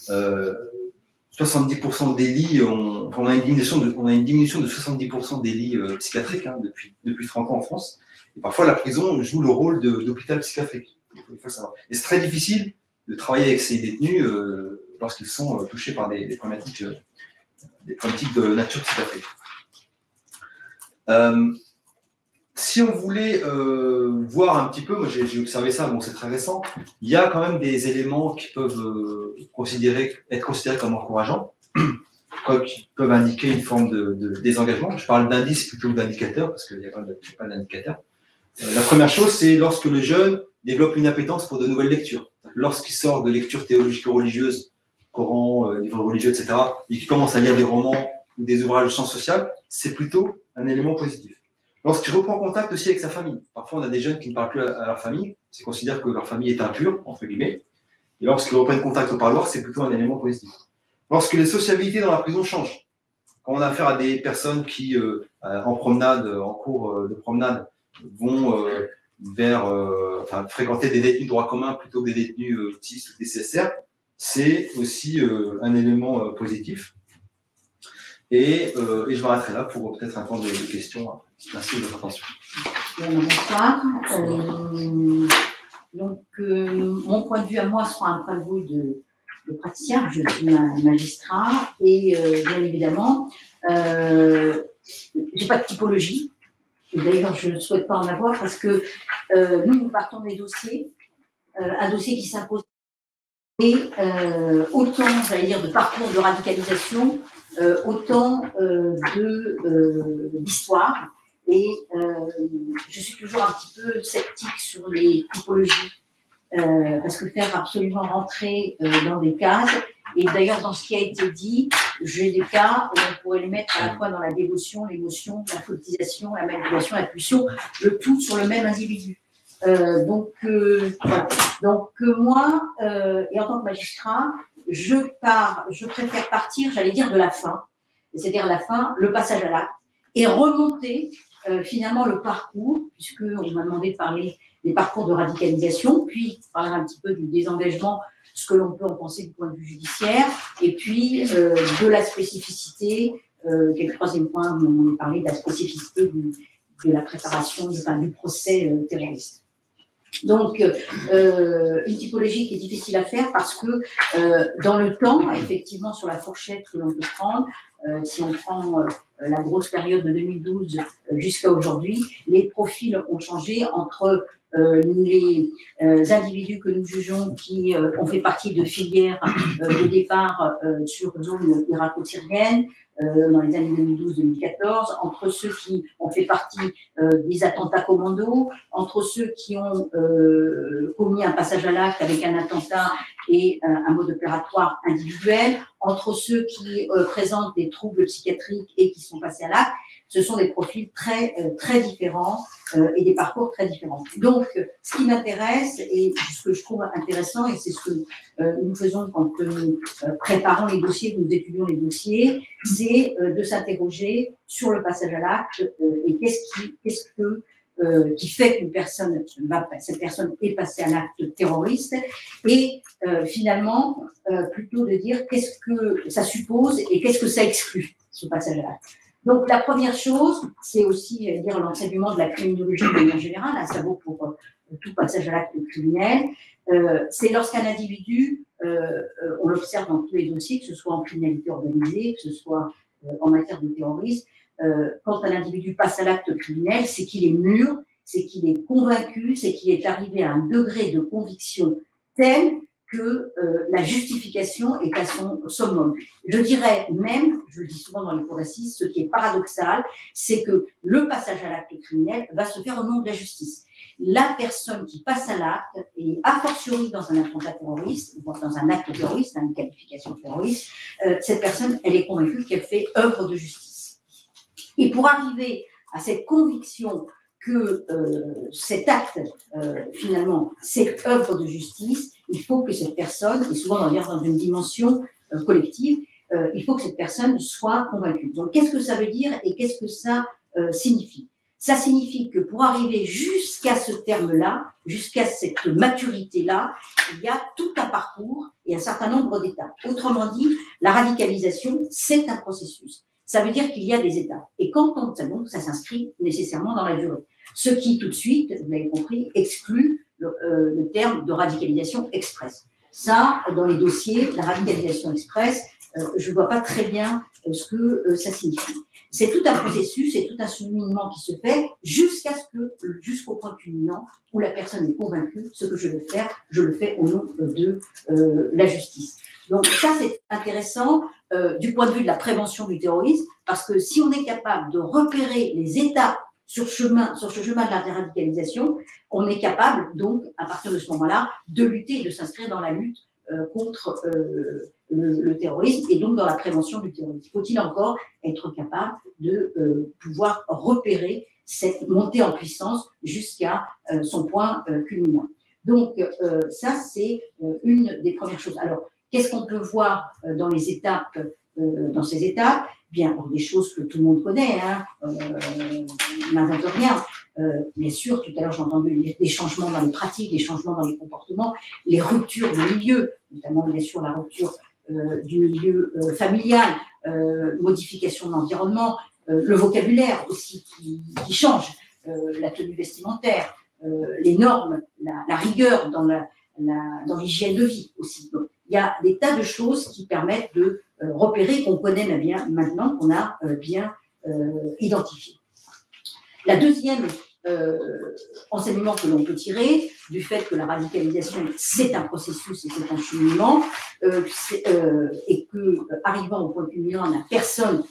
70% des lits, on a une diminution de 70% des lits psychiatriques depuis 30 ans en France. Et parfois, la prison joue le rôle d'hôpital psychiatrique. Il faut savoir. Et c'est très difficile de travailler avec ces détenus lorsqu'ils sont touchés par des problématiques de nature psychiatrique. Si on voulait voir un petit peu, moi j'ai observé ça, bon c'est très récent, il y a quand même des éléments qui peuvent être considérés comme encourageants, qui peuvent indiquer une forme de désengagement. Je parle d'indices plutôt que d'indicateurs, parce qu'il n'y a pas d'indicateurs. La première chose, c'est lorsque le jeune développe une appétence pour de nouvelles lectures. Lorsqu'il sort de lectures théologiques ou religieuses, Coran, livres religieux, etc., et qu'il commence à lire des romans ou des ouvrages de sciences sociales, c'est plutôt un élément positif. Lorsqu'il reprend contact aussi avec sa famille, parfois on a des jeunes qui ne parlent plus à leur famille, c'est considéré que leur famille est impure, entre guillemets, et lorsqu'ils reprennent contact au parloir, c'est plutôt un élément positif. Lorsque les sociabilités dans la prison changent, quand on a affaire à des personnes qui, en cours de promenade, vont fréquenter des détenus de droit commun plutôt que des détenus autistes ou des CSR, c'est aussi un élément positif. Et je m'arrêterai là pour peut-être un temps de questions. Merci de votre attention. Bonsoir. Mon point de vue à moi sera un point de vue de praticien. Je suis magistrat et bien évidemment, je n'ai pas de typologie. D'ailleurs, je ne souhaite pas en avoir parce que nous partons des dossiers, un dossier qui s'impose et autant, j'allais dire, de parcours de radicalisation, autant d'histoire. Et je suis toujours un petit peu sceptique sur les typologies, parce que faire absolument rentrer dans des cases, et d'ailleurs dans ce qui a été dit, j'ai des cas où on pourrait les mettre à la fois dans la dévotion, l'émotion, la politisation, la manipulation, la pulsion, le tout sur le même individu. Voilà. Donc moi, et en tant que magistrat, je préfère partir, j'allais dire, de la fin, c'est-à-dire la fin, le passage à l'acte, et remonter finalement le parcours, puisqu'on m'a demandé de parler des parcours de radicalisation, puis parler un petit peu du désengagement, ce que l'on peut en penser du point de vue judiciaire, et puis de la spécificité, qui est le troisième point, on a parlé de la spécificité de la préparation, du procès terroriste. Donc, une typologie qui est difficile à faire parce que dans le temps, effectivement, sur la fourchette que l'on peut prendre, si on prend la grosse période de 2012 jusqu'à aujourd'hui, les profils ont changé entre les individus que nous jugeons qui ont fait partie de filières de départ sur zone irako-syrienne, dans les années 2012-2014, entre ceux qui ont fait partie des attentats commando, entre ceux qui ont commis un passage à l'acte avec un attentat et un mode opératoire individuel, entre ceux qui présentent des troubles psychiatriques et qui sont passés à l'acte. Ce sont des profils très différents et des parcours très différents. Donc, ce qui m'intéresse et ce que je trouve intéressant, et c'est ce que nous faisons quand nous préparons les dossiers, nous étudions les dossiers, c'est de s'interroger sur le passage à l'acte et qu'est-ce qui fait qu'une personne, cette personne est passée à l'acte terroriste, et finalement, plutôt de dire qu'est-ce que ça suppose et qu'est-ce que ça exclut, ce passage à l'acte. Donc, la première chose, c'est aussi, dire, l'enseignement de la criminologie de manière générale, hein, ça vaut pour tout passage à l'acte criminel. C'est lorsqu'un individu, on l'observe dans tous les dossiers, que ce soit en criminalité organisée, que ce soit en matière de terrorisme, quand un individu passe à l'acte criminel, c'est qu'il est mûr, c'est qu'il est convaincu, c'est qu'il est arrivé à un degré de conviction tel que la justification est à son summum. Je dirais même, je le dis souvent dans les cours d'assises, ce qui est paradoxal, c'est que le passage à l'acte criminel va se faire au nom de la justice. La personne qui passe à l'acte, et a fortiori dans un attentat terroriste, ou dans un acte terroriste, une qualification terroriste, cette personne, elle est convaincue qu'elle fait œuvre de justice. Et pour arriver à cette conviction que cet acte, finalement, c'est œuvre de justice, il faut que cette personne, et souvent d'ailleurs dans une dimension collective, il faut que cette personne soit convaincue. Donc, qu'est-ce que ça veut dire et qu'est-ce que ça signifie? Ça signifie que pour arriver jusqu'à ce terme-là, jusqu'à cette maturité-là, il y a tout un parcours et un certain nombre d'étapes. Autrement dit, la radicalisation, c'est un processus. Ça veut dire qu'il y a des étapes. Et quand on donc, ça s'inscrit nécessairement dans la durée. Ce qui, tout de suite, vous l'avez compris, exclut le terme de radicalisation express. Ça, dans les dossiers, la radicalisation express, je ne vois pas très bien ce que ça signifie. C'est tout un processus, c'est tout un cheminement qui se fait jusqu'au point culminant où la personne est convaincue, ce que je veux faire, je le fais au nom de la justice. Donc ça, c'est intéressant du point de vue de la prévention du terrorisme, parce que si on est capable de repérer les étapes sur ce chemin de la déradicalisation, on est capable, donc, à partir de ce moment-là, de lutter et de s'inscrire dans la lutte contre le terrorisme et donc dans la prévention du terrorisme. Faut-il encore être capable de pouvoir repérer cette montée en puissance jusqu'à son point culminant. Donc, ça, c'est une des premières choses. Alors, qu'est-ce qu'on peut voir dans les étapes, dans ces étapes? Bien, des choses que tout le monde connaît, hein, n'invente rien. Bien sûr, tout à l'heure, j'ai entendu des changements dans les pratiques, des changements dans les comportements, les ruptures de milieu, notamment, bien sûr, la rupture du milieu familial, modification de l'environnement, le vocabulaire aussi qui change, la tenue vestimentaire, les normes, la rigueur dans l'hygiène de vie aussi. Donc, il y a des tas de choses qui permettent de repérer, qu'on connaît bien maintenant, qu'on a bien identifié. La deuxième enseignement que l'on peut tirer du fait que la radicalisation, c'est un processus et c'est un cheminement, et que, arrivant au point culminant, la personne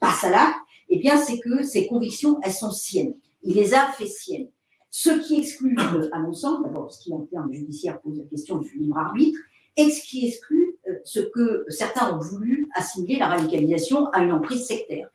passe à l'acte, eh bien, c'est que ces convictions, elles sont siennes. Il les a fait siennes. Ce qui exclut, à mon sens, d'abord, ce qui en termes judiciaires pose la question du libre arbitre, et ce qui exclut ce que certains ont voulu assimiler la radicalisation à une emprise sectaire.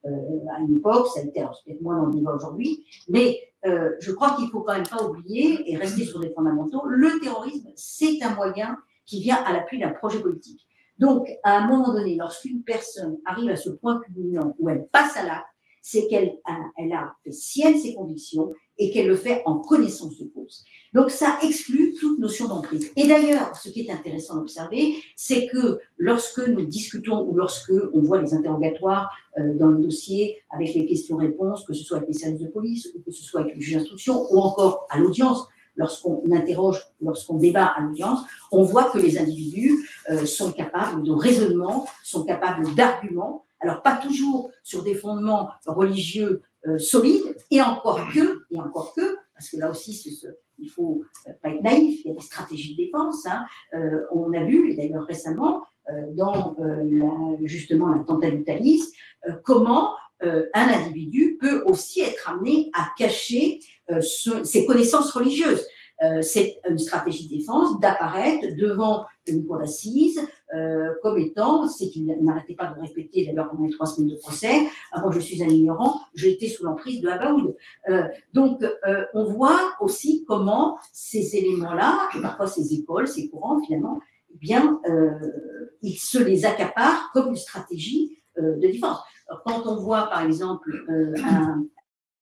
À une époque, ça a été, alors c'est peut-être moins dans le débat aujourd'hui, mais je crois qu'il ne faut quand même pas oublier et rester sur des fondamentaux. Le terrorisme, c'est un moyen qui vient à l'appui d'un projet politique. Donc, à un moment donné, lorsqu'une personne arrive à ce point culminant où elle passe à l'acte, c'est qu'elle a fait sienne ses convictions et qu'elle le fait en connaissance de cause. Donc, ça exclut toute notion d'emprise. Et d'ailleurs, ce qui est intéressant d'observer, c'est que lorsque nous discutons ou lorsque on voit les interrogatoires dans le dossier avec les questions-réponses, que ce soit avec les services de police ou que ce soit avec le juge d'instruction ou encore à l'audience, lorsqu'on interroge, lorsqu'on débat à l'audience, on voit que les individus sont capables de raisonnement, sont capables d'arguments, alors pas toujours sur des fondements religieux solides, et encore que, parce que là aussi, il ne faut pas être naïf, il y a des stratégies de défense. Hein. On a vu, et d'ailleurs récemment, dans justement l'attentat du Thalys, comment un individu peut aussi être amené à cacher ses connaissances religieuses. C'est une stratégie de défense d'apparaître devant une cour d'assises comme étant, c'est qu'il n'arrêtait pas de répéter d'ailleurs pendant les 3 semaines de procès, avant je suis un ignorant, j'ai été sous l'emprise de Abaoud. Donc on voit aussi comment ces éléments-là, et parfois ces écoles, ces courants finalement, eh bien, ils se les accaparent comme une stratégie de défense. Alors, quand on voit par exemple un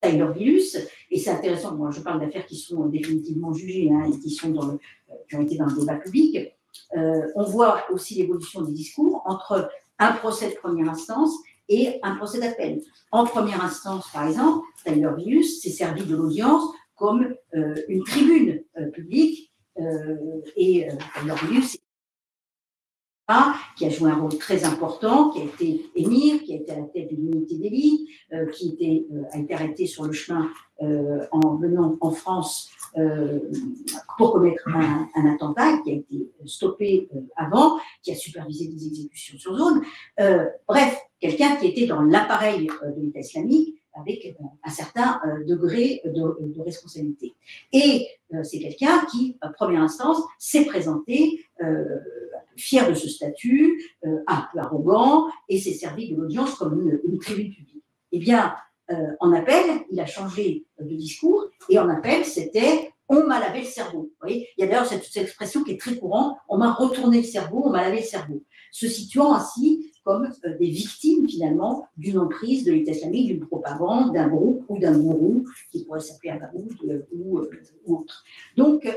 Tyler Villus, et c'est intéressant, moi je parle d'affaires qui sont définitivement jugées hein, et qui ont été dans le débat public, on voit aussi l'évolution des discours entre un procès de première instance et un procès d'appel. En première instance, par exemple, Tyler Villus s'est servi de l'audience comme une tribune publique, et Tyler Villus qui a joué un rôle très important, qui a été émir, qui a été à la tête d'une unité d'élite, qui a été arrêté sur le chemin en venant en France pour commettre un attentat, qui a été stoppé avant, qui a supervisé des exécutions sur zone. Bref, quelqu'un qui était dans l'appareil de l'État islamique avec un certain degré de responsabilité. Et c'est quelqu'un qui, à première instance, s'est présenté fier de ce statut, un peu arrogant, et s'est servi de l'audience comme une tribune publique. Eh bien, en appel, il a changé de discours, et en appel, c'était « on m'a lavé le cerveau ». Vous voyez, il y a d'ailleurs cette expression qui est très courante, « on m'a retourné le cerveau, on m'a lavé le cerveau », se situant ainsi comme des victimes, finalement, d'une emprise de l'État islamique, d'une propagande, d'un groupe ou d'un gourou, qui pourrait s'appeler Abaoud ou autre. Donc,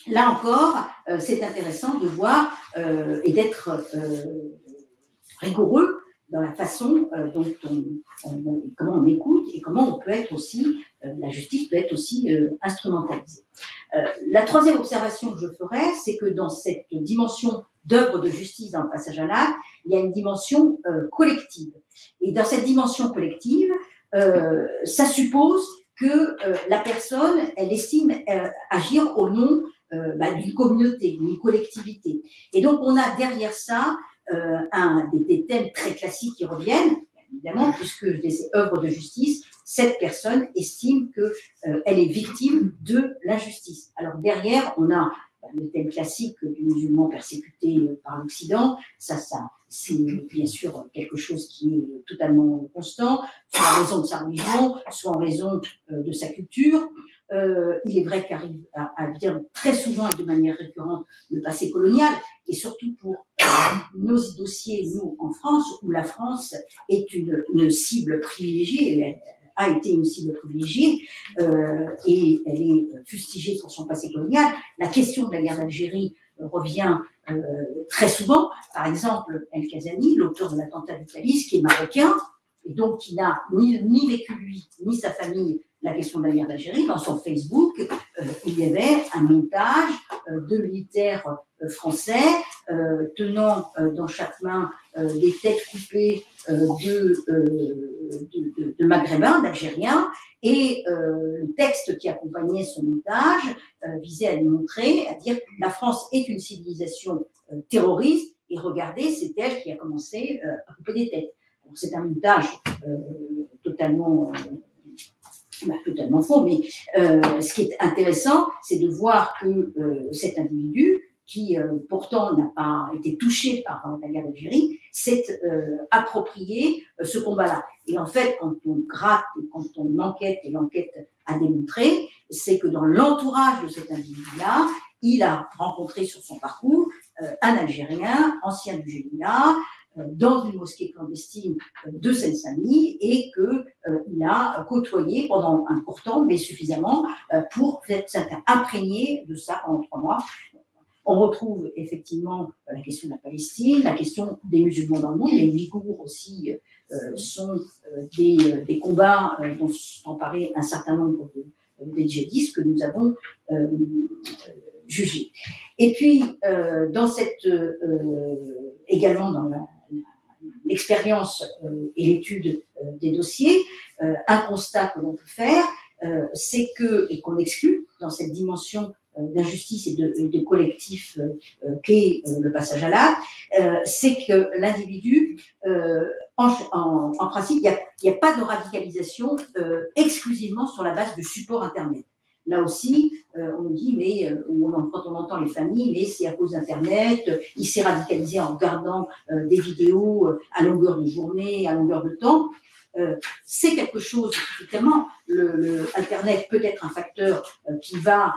là encore, c'est intéressant de voir et d'être rigoureux dans la façon dont comment on écoute et comment on peut être aussi, la justice peut être aussi instrumentalisée. La troisième observation que je ferai, c'est que dans cette dimension d'œuvre de justice dans le passage à l'acte, il y a une dimension collective. Et dans cette dimension collective, ça suppose que la personne, elle estime agir au nom d'une communauté, d'une collectivité. Et donc, on a derrière ça des thèmes très classiques qui reviennent, évidemment, puisque les œuvres de justice, cette personne estime qu'elle est victime de l'injustice. Alors, derrière, on a le thème classique du musulman persécuté par l'Occident, ça c'est bien sûr quelque chose qui est totalement constant, soit en raison de sa religion, soit en raison de sa culture. Il est vrai qu'arrive à dire très souvent et de manière récurrente le passé colonial, et surtout pour nos dossiers, nous, en France, où la France est une cible privilégiée, elle a été une cible privilégiée, et elle est fustigée pour son passé colonial. La question de la guerre d'Algérie revient très souvent. Par exemple, El Kazani, l'auteur de l'attentat de Thalys, qui est marocain, et donc qui n'a ni vécu lui, ni sa famille, la question de la guerre d'Algérie. Dans son Facebook, il y avait un montage de militaires français tenant dans chaque main des têtes coupées de maghrébins, d'Algériens, et le texte qui accompagnait ce montage visait à démontrer, à dire que la France est une civilisation terroriste, et regardez, c'est elle qui a commencé à couper des têtes. C'est un montage totalement faux, mais ce qui est intéressant, c'est de voir que cet individu, qui pourtant n'a pas été touché par la guerre d'Algérie, s'est approprié ce combat-là. Et en fait, quand on gratte, quand on enquête, et l'enquête a démontré, c'est que dans l'entourage de cet individu-là, il a rencontré sur son parcours un Algérien, ancien du GIA, dans une mosquée clandestine de Seine-Saint-Denis, et qu'il a côtoyé pendant un court temps, mais suffisamment pour s'être imprégné de ça pendant 3 mois. On retrouve effectivement la question de la Palestine, la question des musulmans dans le monde. Les Ouïghours aussi sont des combats dont se sont emparés un certain nombre des djihadistes que nous avons jugés. Et puis, également dans l'expérience et l'étude des dossiers, un constat que l'on peut faire, c'est et qu'on exclut dans cette dimension d'injustice et de collectif qu'est le passage à l'acte, c'est que l'individu, en principe, il n'y a pas de radicalisation exclusivement sur la base de support Internet. Là aussi, on dit, mais quand on entend les familles, mais c'est à cause d'Internet, il s'est radicalisé en regardant des vidéos à longueur de journée, à longueur de temps. C'est quelque chose, évidemment, Internet peut être un facteur qui va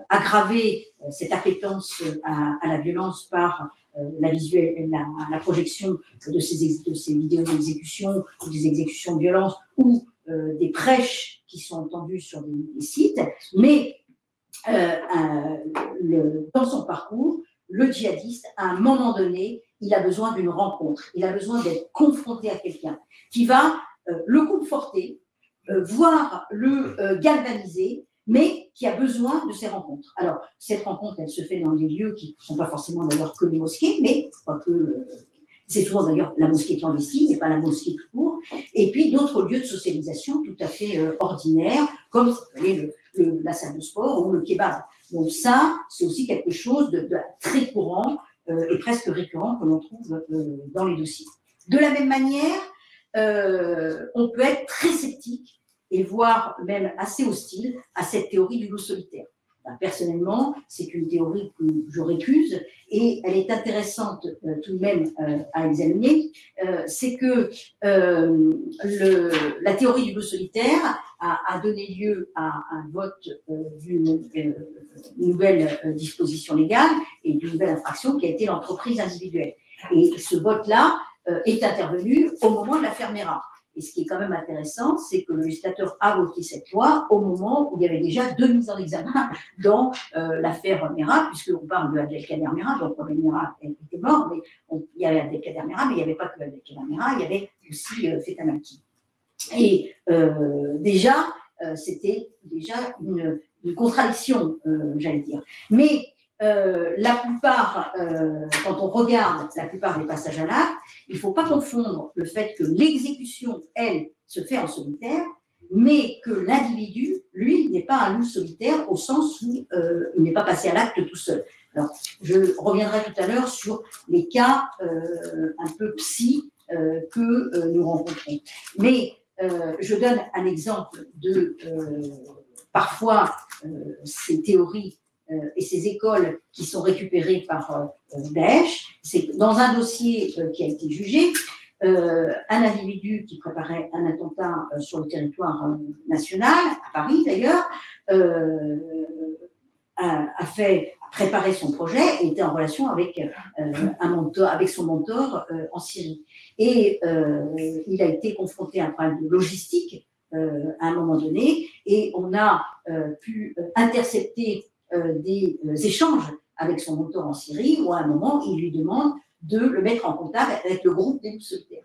aggraver cette appétence à la violence par la projection de ces vidéos d'exécution, ou des exécutions de violence, ou des prêches qui sont entendues sur des sites, mais dans son parcours, le djihadiste, à un moment donné, il a besoin d'une rencontre, il a besoin d'être confronté à quelqu'un qui va le conforter, voire le galvaniser, mais qui a besoin de ces rencontres. Alors, cette rencontre, elle se fait dans des lieux qui ne sont pas forcément d'ailleurs que les mosquées, mais c'est souvent d'ailleurs la mosquée clandestine, et pas la mosquée tout court, et puis d'autres lieux de socialisation tout à fait ordinaires, comme la salle de sport ou le kebab. Donc ça, c'est aussi quelque chose de très courant et presque récurrent que l'on trouve dans les dossiers. De la même manière, on peut être très sceptique et voire même assez hostile à cette théorie du loup solitaire. Personnellement, c'est une théorie que je récuse et elle est intéressante tout de même à examiner. C'est que la théorie du loup solitaire a donné lieu à un vote d'une nouvelle disposition légale et d'une nouvelle infraction qui a été l'entreprise individuelle. Et ce vote-là est intervenu au moment de l'affaire Mera. Et ce qui est quand même intéressant, c'est que le législateur a voté cette loi au moment où il y avait déjà 2 mises en examen dans l'affaire Mera, puisqu'on parle de Abdelkader Mera, donc Mera était mort, mais il y avait Abdelkader Mera, mais il n'y avait pas que Abdelkader Mera, il y avait aussi Feta Malki. Et déjà, c'était déjà une contradiction, j'allais dire. Mais la plupart, quand on regarde la plupart des passages à l'acte, il ne faut pas confondre le fait que l'exécution, elle, se fait en solitaire, mais que l'individu, lui, n'est pas un loup solitaire au sens où il n'est pas passé à l'acte tout seul. Alors, je reviendrai tout à l'heure sur les cas un peu psy que nous rencontrons. Mais je donne un exemple de parfois ces théories et ces écoles qui sont récupérées par Daesh. C'est dans un dossier qui a été jugé, un individu qui préparait un attentat sur le territoire national, à Paris d'ailleurs, a préparé son projet et était en relation avec avec son mentor en Syrie. Et il a été confronté à un problème de logistique à un moment donné, et on a pu intercepter des échanges avec son mentor en Syrie, où à un moment, il lui demande de le mettre en contact avec le groupe des loups solitaires.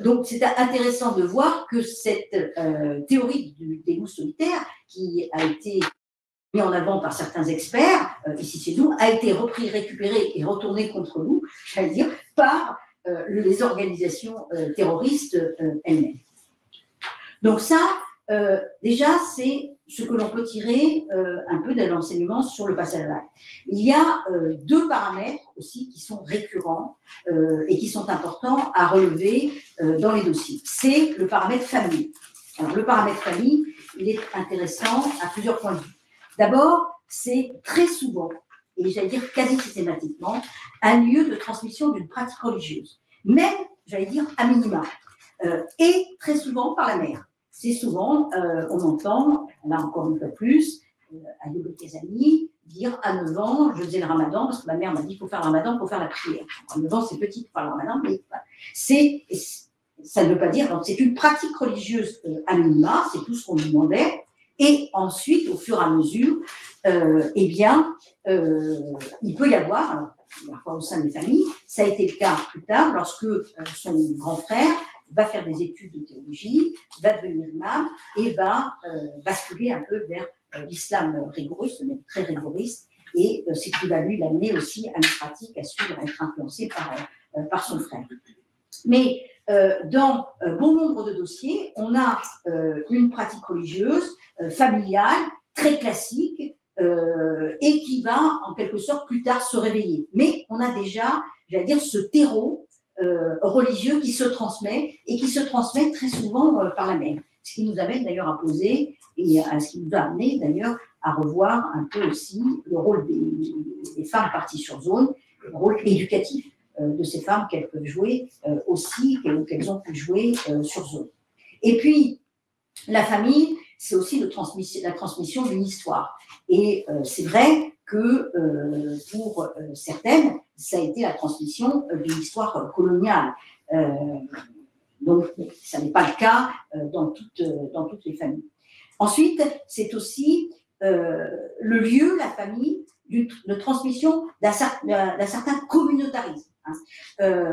Donc, c'est intéressant de voir que cette théorie des loups solitaires, qui a été mise en avant par certains experts, ici chez nous, a été repris, récupérée et retournée contre nous, j'allais dire, par les organisations terroristes elles-mêmes. Donc ça, déjà, c'est ce que l'on peut tirer un peu de l'enseignement sur le passage à l'acte. Il y a 2 paramètres aussi qui sont récurrents et qui sont importants à relever dans les dossiers. C'est le paramètre famille. Alors, le paramètre famille, il est intéressant à plusieurs points de vue. D'abord, c'est très souvent, et j'allais dire quasi systématiquement, un lieu de transmission d'une pratique religieuse, même, j'allais dire, à minima, et très souvent par la mère. C'est souvent, on entend, là encore une fois plus, Ayoub Kezani dire à 9 ans, je faisais le ramadan, parce que ma mère m'a dit qu'il faut faire le ramadan pour faire la prière. À 9 ans, c'est petit pour faire le ramadan, mais ça ne veut pas dire, donc c'est une pratique religieuse à minima, c'est tout ce qu'on nous demandait, et ensuite, au fur et à mesure, eh bien, il peut y avoir, parfois au sein des familles, ça a été le cas plus tard, lorsque son grand frère va faire des études de théologie, va devenir imam et va basculer un peu vers l'islam rigoriste, mais très rigoriste, et c'est ce qui va lui l'amener aussi à une pratique, à suivre, à être influencé par son frère. Mais dans bon nombre de dossiers, on a une pratique religieuse, familiale, très classique, et qui va en quelque sorte plus tard se réveiller. Mais on a déjà, j'allais dire, ce terreau religieux qui se transmet, et qui se transmet très souvent par la mère. Ce qui nous amène d'ailleurs à poser, et ce qui nous a amené d'ailleurs à revoir un peu aussi le rôle des femmes parties sur zone, le rôle éducatif de ces femmes qu'elles peuvent jouer aussi, qu'elles ont pu jouer sur zone. Et puis, la famille, c'est aussi la transmission d'une histoire. Et c'est vrai que pour certaines, ça a été la transmission d'une histoire coloniale. Donc, ça n'est pas le cas dans toutes les familles. Ensuite, c'est aussi le lieu, la famille, de transmission d'un certain communautarisme.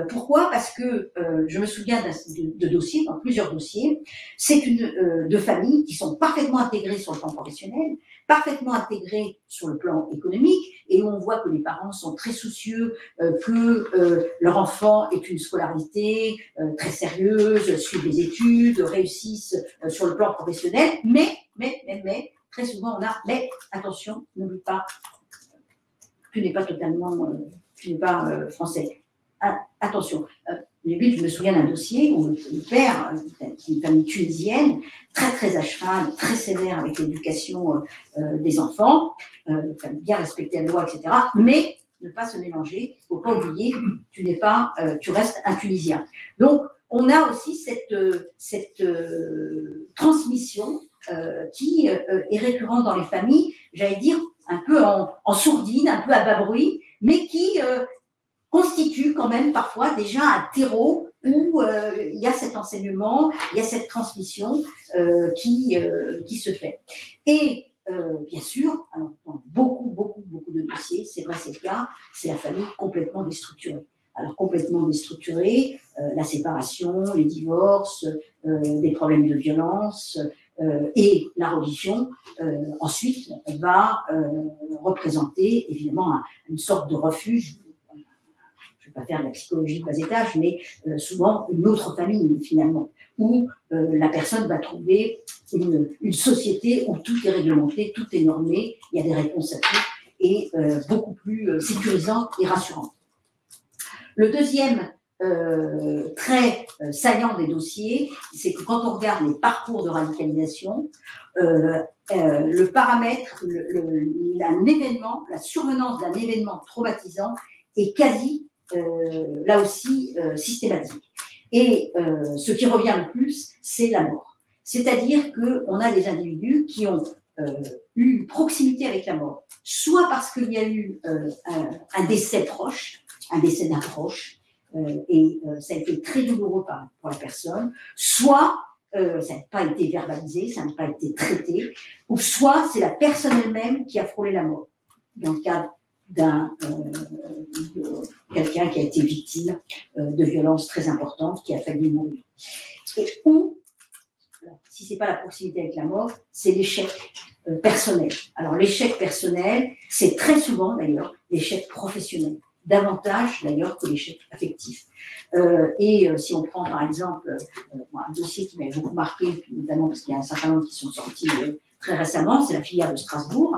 Pourquoi? Parce que je me souviens de dossiers, dans plusieurs dossiers, c'est de familles qui sont parfaitement intégrées sur le plan professionnel, parfaitement intégrées sur le plan économique, et où on voit que les parents sont très soucieux que leur enfant ait une scolarité très sérieuse, suivent des études, réussissent sur le plan professionnel, mais, très souvent on a, mais attention, n'oublie pas, tu n'es pas totalement, tu n'es pas français. Attention, je me souviens d'un dossier où le père, une famille tunisienne, très à cheval, très sévère avec l'éducation des enfants, bien respecter la loi, etc. Mais ne pas se mélanger, il ne faut pas oublier, tu restes un Tunisien. Donc, on a aussi cette transmission qui est récurrente dans les familles, j'allais dire un peu en sourdine, un peu à bas bruit, mais qui constitue quand même parfois déjà un terreau où il y a cet enseignement, il y a cette transmission qui se fait. Et bien sûr, alors, dans beaucoup de dossiers, c'est vrai, c'est le cas, c'est la famille complètement déstructurée. Alors complètement déstructurée, la séparation, les divorces, des problèmes de violence et la religion, ensuite, va représenter évidemment une sorte de refuge. Je ne vais pas faire de la psychologie de bas étage, mais souvent une autre famille finalement, où la personne va trouver une société où tout est réglementé, tout est normé, il y a des réponses à tout, et beaucoup plus sécurisante et rassurante. Le deuxième trait saillant des dossiers, c'est que quand on regarde les parcours de radicalisation, le paramètre, un événement, la survenance d'un événement traumatisant est quasi là aussi systématique. Et ce qui revient le plus, c'est la mort. C'est-à-dire qu'on a des individus qui ont eu une proximité avec la mort, soit parce qu'il y a eu un décès proche, un décès d'un proche, et ça a été très douloureux pour la personne, soit ça n'a pas été verbalisé, ça n'a pas été traité, ou soit c'est la personne elle-même qui a frôlé la mort. Dans le cas d'un quelqu'un qui a été victime de violences très importantes, qui a failli mourir. Ou, si ce n'est pas la proximité avec la mort, c'est l'échec personnel. Alors l'échec personnel, c'est très souvent d'ailleurs l'échec professionnel, davantage d'ailleurs que l'échec affectif. Si on prend par exemple un dossier qui m'avait beaucoup marqué, notamment parce qu'il y a un certain nombre qui sont sortis très récemment, c'est la filière de Strasbourg,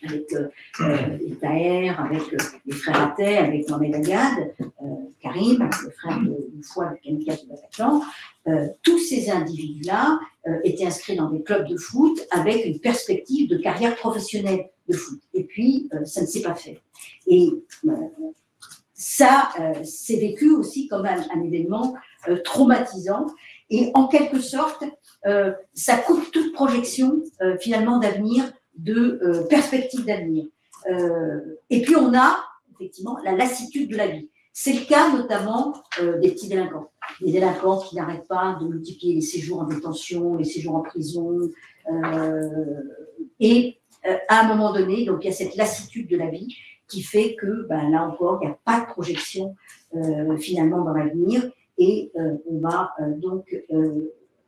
avec les Taher, avec les frères Attais, avec Mohamed Agad, Karim, le frère une fois de Kamikaze de Bataclan. Tous ces individus-là étaient inscrits dans des clubs de foot avec une perspective de carrière professionnelle de foot. Et puis, ça ne s'est pas fait. Et ça, c'est vécu aussi comme un événement traumatisant. Et en quelque sorte, ça coupe toute projection finalement d'avenir, de perspective d'avenir. Et puis on a effectivement la lassitude de la vie. C'est le cas notamment des petits délinquants. Les délinquants qui n'arrêtent pas de multiplier les séjours en détention, les séjours en prison. À un moment donné, donc il y a cette lassitude de la vie qui fait que là encore, il n'y a pas de projection finalement dans l'avenir et on va donc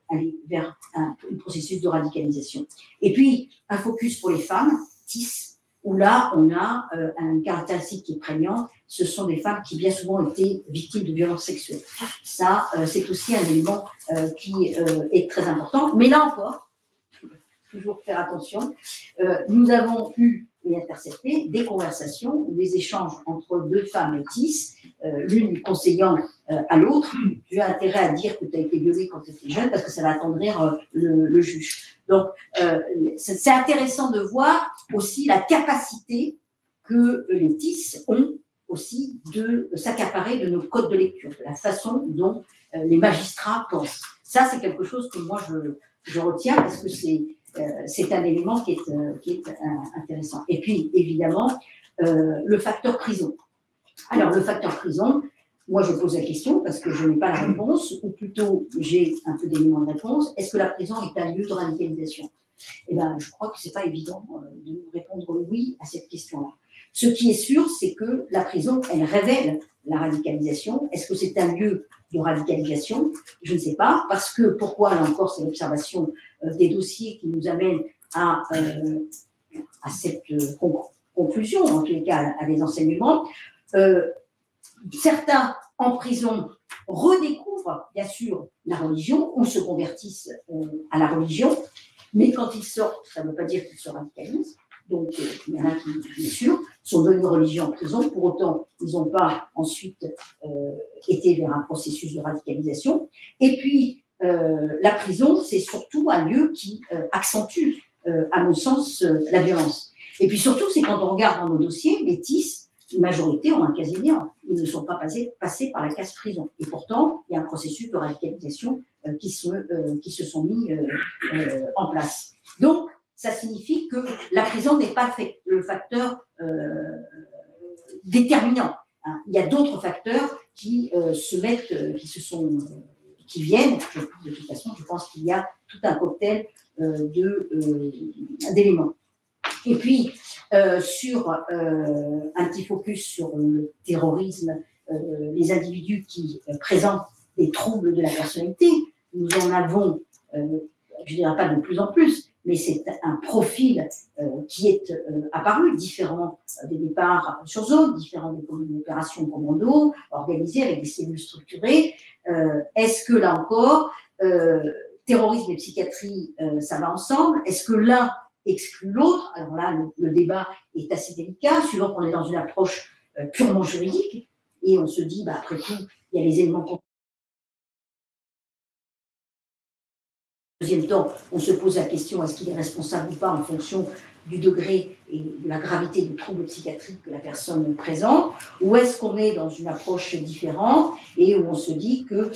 aller vers un processus de radicalisation. Et puis, un focus pour les femmes, TIS, où là, on a un caractéristique qui est prégnant, ce sont des femmes qui bien souvent ont été victimes de violences sexuelles. Ça, c'est aussi un élément qui est très important. Mais là encore, toujours faire attention, nous avons eu et intercepté des conversations, des échanges entre deux femmes métisses, l'une conseillant à l'autre, tu as intérêt à dire que tu as été violée quand tu étais jeune parce que ça va attendrir le juge. Donc, c'est intéressant de voir aussi la capacité que les TIS ont aussi de s'accaparer de nos codes de lecture, de la façon dont les magistrats pensent. Ça, c'est quelque chose que moi, je retiens parce que c'est un élément qui est intéressant. Et puis, évidemment, le facteur prison. Alors, le facteur prison, moi, je pose la question parce que je n'ai pas la réponse, ou plutôt, j'ai un peu d'éléments de réponse. Est-ce que la prison est un lieu de radicalisation ? Eh bien, je crois que ce n'est pas évident de répondre oui à cette question-là. Ce qui est sûr, c'est que la prison, elle révèle la radicalisation. Est-ce que c'est un lieu de radicalisation? Je ne sais pas, parce que, pourquoi, là encore, c'est l'observation des dossiers qui nous amène à cette conclusion, en tous les cas, à des enseignements. Certains, en prison, redécouvrent, bien sûr, la religion ou se convertissent à la religion, mais quand ils sortent, ça ne veut pas dire qu'ils se radicalisent. Donc, il y en a qui, bien sûr, sont devenus religieux en prison. Pour autant, ils n'ont pas ensuite été vers un processus de radicalisation. Et puis, la prison, c'est surtout un lieu qui accentue, à mon sens, la violence. Et puis surtout, c'est quand on regarde dans nos dossiers, les TIS, une majorité ont un casier néant. Ils ne sont pas passés par la case prison. Et pourtant, il y a un processus de radicalisation qui se sont mis en place. Donc, ça signifie que la prison n'est pas le facteur déterminant. Hein. Il y a d'autres facteurs qui qui viennent. De toute façon, je pense qu'il y a tout un cocktail d'éléments. Et puis, sur un petit focus sur le terrorisme, les individus qui présentent des troubles de la personnalité, nous en avons, je ne dirais pas de plus en plus, mais c'est un profil qui est apparu, différent des départs sur zone, différent des opérations commando, organisées avec des cellules structurées. Est-ce que là encore, terrorisme et psychiatrie, ça va ensemble? Est-ce que l'un exclut l'autre? Alors là, le débat est assez délicat, suivant qu'on est dans une approche purement juridique, et on se dit, bah, après tout, il y a les éléments. Deuxième temps, on se pose la question, est-ce qu'il est responsable ou pas en fonction du degré et de la gravité du trouble psychiatrique que la personne présente, ou est-ce qu'on est dans une approche différente et où on se dit que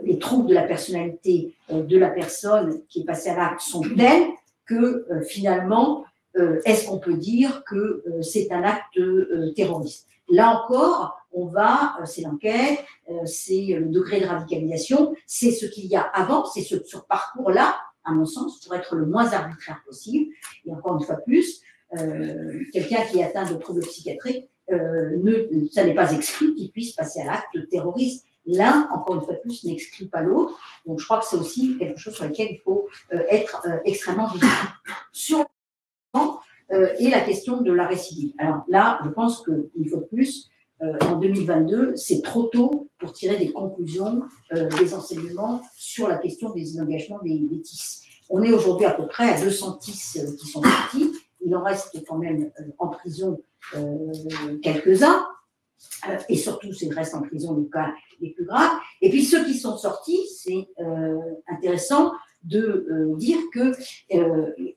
les troubles de la personnalité de la personne qui est passée à l'acte sont tels que finalement, est-ce qu'on peut dire que c'est un acte terroriste? Là encore, c'est l'enquête, c'est le degré de radicalisation, c'est ce qu'il y a avant, c'est ce parcours-là, à mon sens, pour être le moins arbitraire possible. Et encore une fois plus, quelqu'un qui est atteint de troubles psychiatriques, ça n'est pas exclu qu'il puisse passer à l'acte terroriste. L'un, encore une fois plus, n'exclut pas l'autre. Donc je crois que c'est aussi quelque chose sur lequel il faut être extrêmement vigilant. Sur et la question de la récidive. Alors là, je pense qu'il faut plus, en 2022, c'est trop tôt pour tirer des conclusions, des enseignements sur la question des engagements des TIS. On est aujourd'hui à peu près à 200 TIS qui sont sortis. Il en reste quand même en prison quelques-uns. Et surtout, il reste en prison les cas les plus graves. Et puis ceux qui sont sortis, c'est intéressant de dire qu'il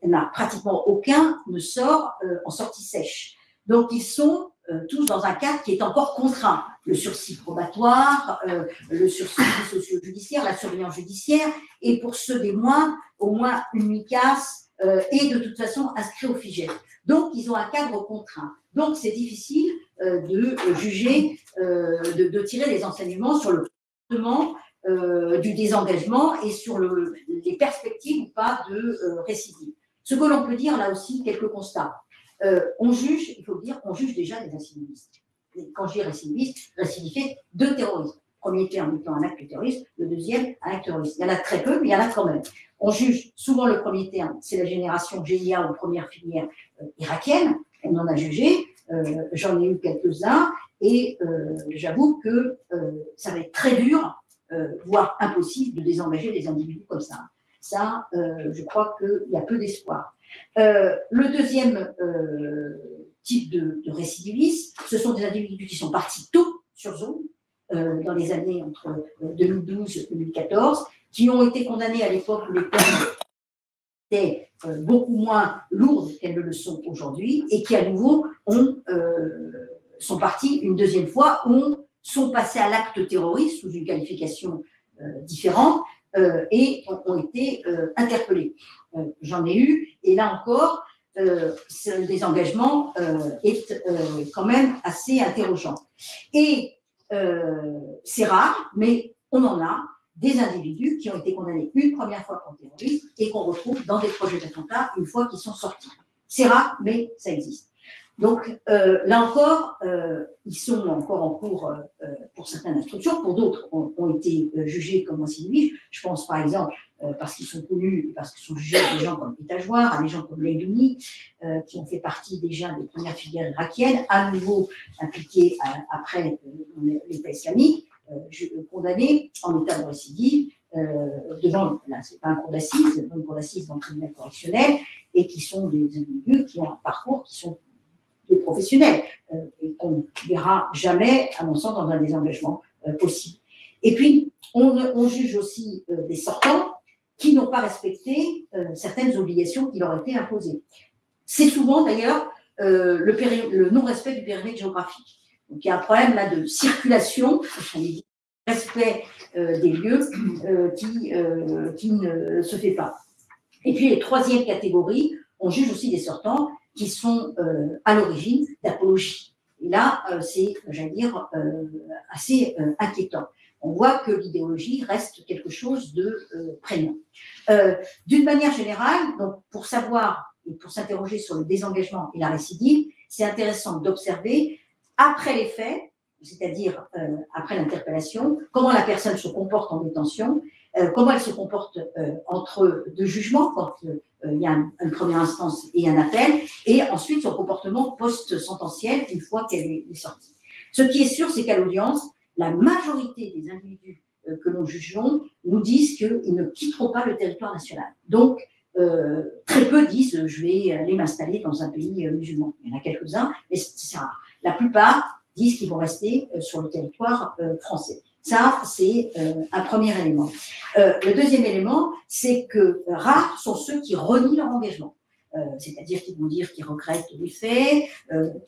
n'y en a pratiquement aucun ne sort en sortie sèche. Donc ils sont tous dans un cadre qui est encore contraint. Le sursis probatoire, le sursis socio-judiciaire, la surveillance judiciaire, et pour ceux des moindres, au moins une MICAS et de toute façon inscrit au FIGEL. Donc ils ont un cadre contraint. Donc c'est difficile de juger, de tirer des enseignements sur le comportement du désengagement et sur les perspectives ou pas de récidive. Ce que l'on peut dire là aussi, quelques constats. On juge, il faut le dire, on juge déjà des récidivistes. Et quand je dis récidiviste, récidiviste de terrorisme. Premier terme étant un acte terroriste, le deuxième, un acte terroriste. Il y en a très peu, mais il y en a quand même. On juge souvent le premier terme, c'est la génération GIA ou première filière irakienne. On en a jugé, j'en ai eu quelques-uns, et j'avoue que ça va être très dur, voire impossible, de désengager des individus comme ça. Ça, je crois qu'il y a peu d'espoir. Le deuxième type de récidivistes, ce sont des individus qui sont partis tôt sur zone, dans les années entre 2012 et 2014, qui ont été condamnés à l'époque où les peines étaient beaucoup moins lourdes qu'elles ne le sont aujourd'hui, et qui à nouveau sont partis une deuxième fois, sont passés à l'acte terroriste sous une qualification différente, et ont été interpellés. J'en ai eu, et là encore, le désengagement est quand même assez interrogeant. Et c'est rare, mais on en a des individus qui ont été condamnés une première fois pour terrorisme et qu'on retrouve dans des projets d'attentat une fois qu'ils sont sortis. C'est rare, mais ça existe. Donc, là encore, ils sont encore en cours pour certaines instructions, pour d'autres ont été jugés comme incidents. Je pense par exemple, parce qu'ils sont connus, parce qu'ils sont jugés à des gens comme Pétajoire, à des gens comme Leilouni, qui ont fait partie déjà des premières filières irakiennes, à nouveau impliqués après l'État islamique, condamnés en état de récidive, devant, là, c'est pas un cours d'assises, une cour d'assises dans le tribunal correctionnel, et qui sont des individus qui ont un parcours qui sont des professionnels, et qu'on ne verra jamais, à mon sens, dans un désengagement possible. Et puis, on juge aussi des sortants qui n'ont pas respecté certaines obligations qui leur étaient imposées. C'est souvent, d'ailleurs, le non-respect du périmètre géographique. Donc, il y a un problème là de circulation, respect des lieux qui ne se fait pas. Et puis, les troisième catégorie, on juge aussi des sortants qui sont à l'origine d'apologie. Et là, c'est, j'allais dire, assez inquiétant. On voit que l'idéologie reste quelque chose de prégnant. D'une manière générale, donc, pour savoir et pour s'interroger sur le désengagement et la récidive, c'est intéressant d'observer, après les faits, c'est-à-dire après l'interpellation, comment la personne se comporte en détention, comment elle se comporte entre deux jugements, quand il y a une première instance et un appel, et ensuite son comportement post-sententiel une fois qu'elle est sortie. Ce qui est sûr, c'est qu'à l'audience, la majorité des individus que nous jugeons nous disent qu'ils ne quitteront pas le territoire national. Donc, très peu disent « je vais aller m'installer dans un pays musulman ». Il y en a quelques-uns, mais c'est rare. La plupart disent qu'ils vont rester sur le territoire français. Ça, c'est un premier élément. Le deuxième élément, c'est que rares sont ceux qui renient leur engagement. C'est-à-dire qu'ils vont dire qu'ils regrettent les faits,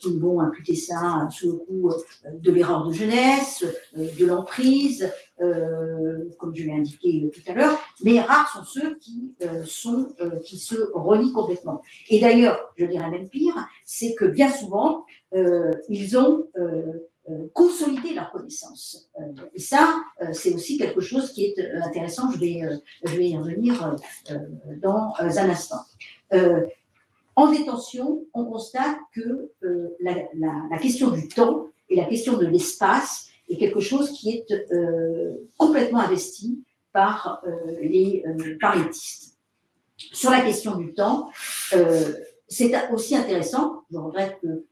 qu'ils vont imputer ça sous le coup de l'erreur de jeunesse, de l'emprise, comme je l'ai indiqué tout à l'heure, mais rares sont ceux qui se renient complètement. Et d'ailleurs, je dirais même pire, c'est que bien souvent, ils ont consolider leur connaissance. Et ça, c'est aussi quelque chose qui est intéressant, je vais y revenir dans un instant. En détention, on constate que la question du temps et la question de l'espace est quelque chose qui est complètement investi par les tistes. Sur la question du temps, c'est aussi intéressant, je regrette que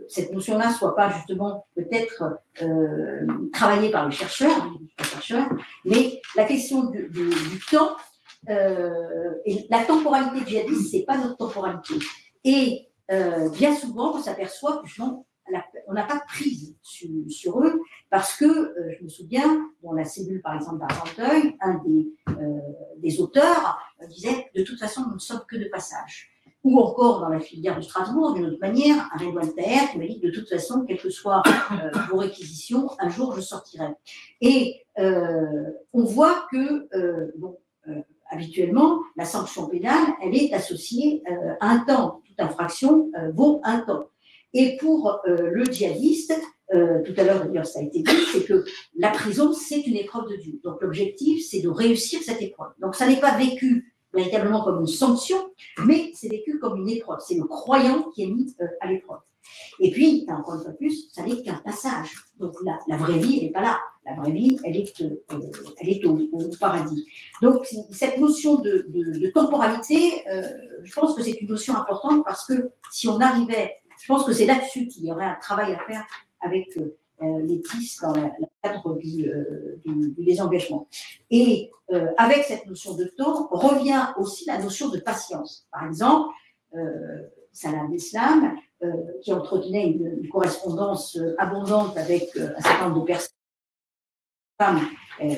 cette notion-là ne soit pas justement peut-être travaillée par les chercheurs, mais la question du temps et la temporalité djihadiste, ce n'est pas notre temporalité. Et bien souvent, on s'aperçoit que justement, on n'a pas de prise sur eux parce que, je me souviens, dans la cellule par exemple d'Argenteuil, un des auteurs disait « de toute façon, nous ne sommes que de passage ». Ou encore dans la filière de Strasbourg, d'une autre manière, un Redouane Taher qui m'a dit de toute façon, quelles que soient vos réquisitions, un jour je sortirai. Et on voit que, habituellement, la sanction pénale, elle est associée à un temps. Toute infraction vaut un temps. Et pour le djihadiste, tout à l'heure d'ailleurs ça a été dit, c'est que la prison, c'est une épreuve de Dieu. Donc l'objectif, c'est de réussir cette épreuve. Donc ça n'est pas vécu véritablement comme une sanction, mais c'est vécu comme une épreuve. C'est le croyant qui est mis à l'épreuve. Et puis, encore une fois de plus, ça n'est qu'un passage. Donc la vraie vie, elle n'est pas là. La vraie vie, elle est au paradis. Donc cette notion de temporalité, je pense que c'est une notion importante parce que si on arrivait, je pense que c'est là-dessus qu'il y aurait un travail à faire avec les TIS dans le cadre du désengagement. Et avec cette notion de temps, revient aussi la notion de patience. Par exemple, Salah Abdeslam, qui entretenait une correspondance abondante avec un certain nombre de personnes, femmes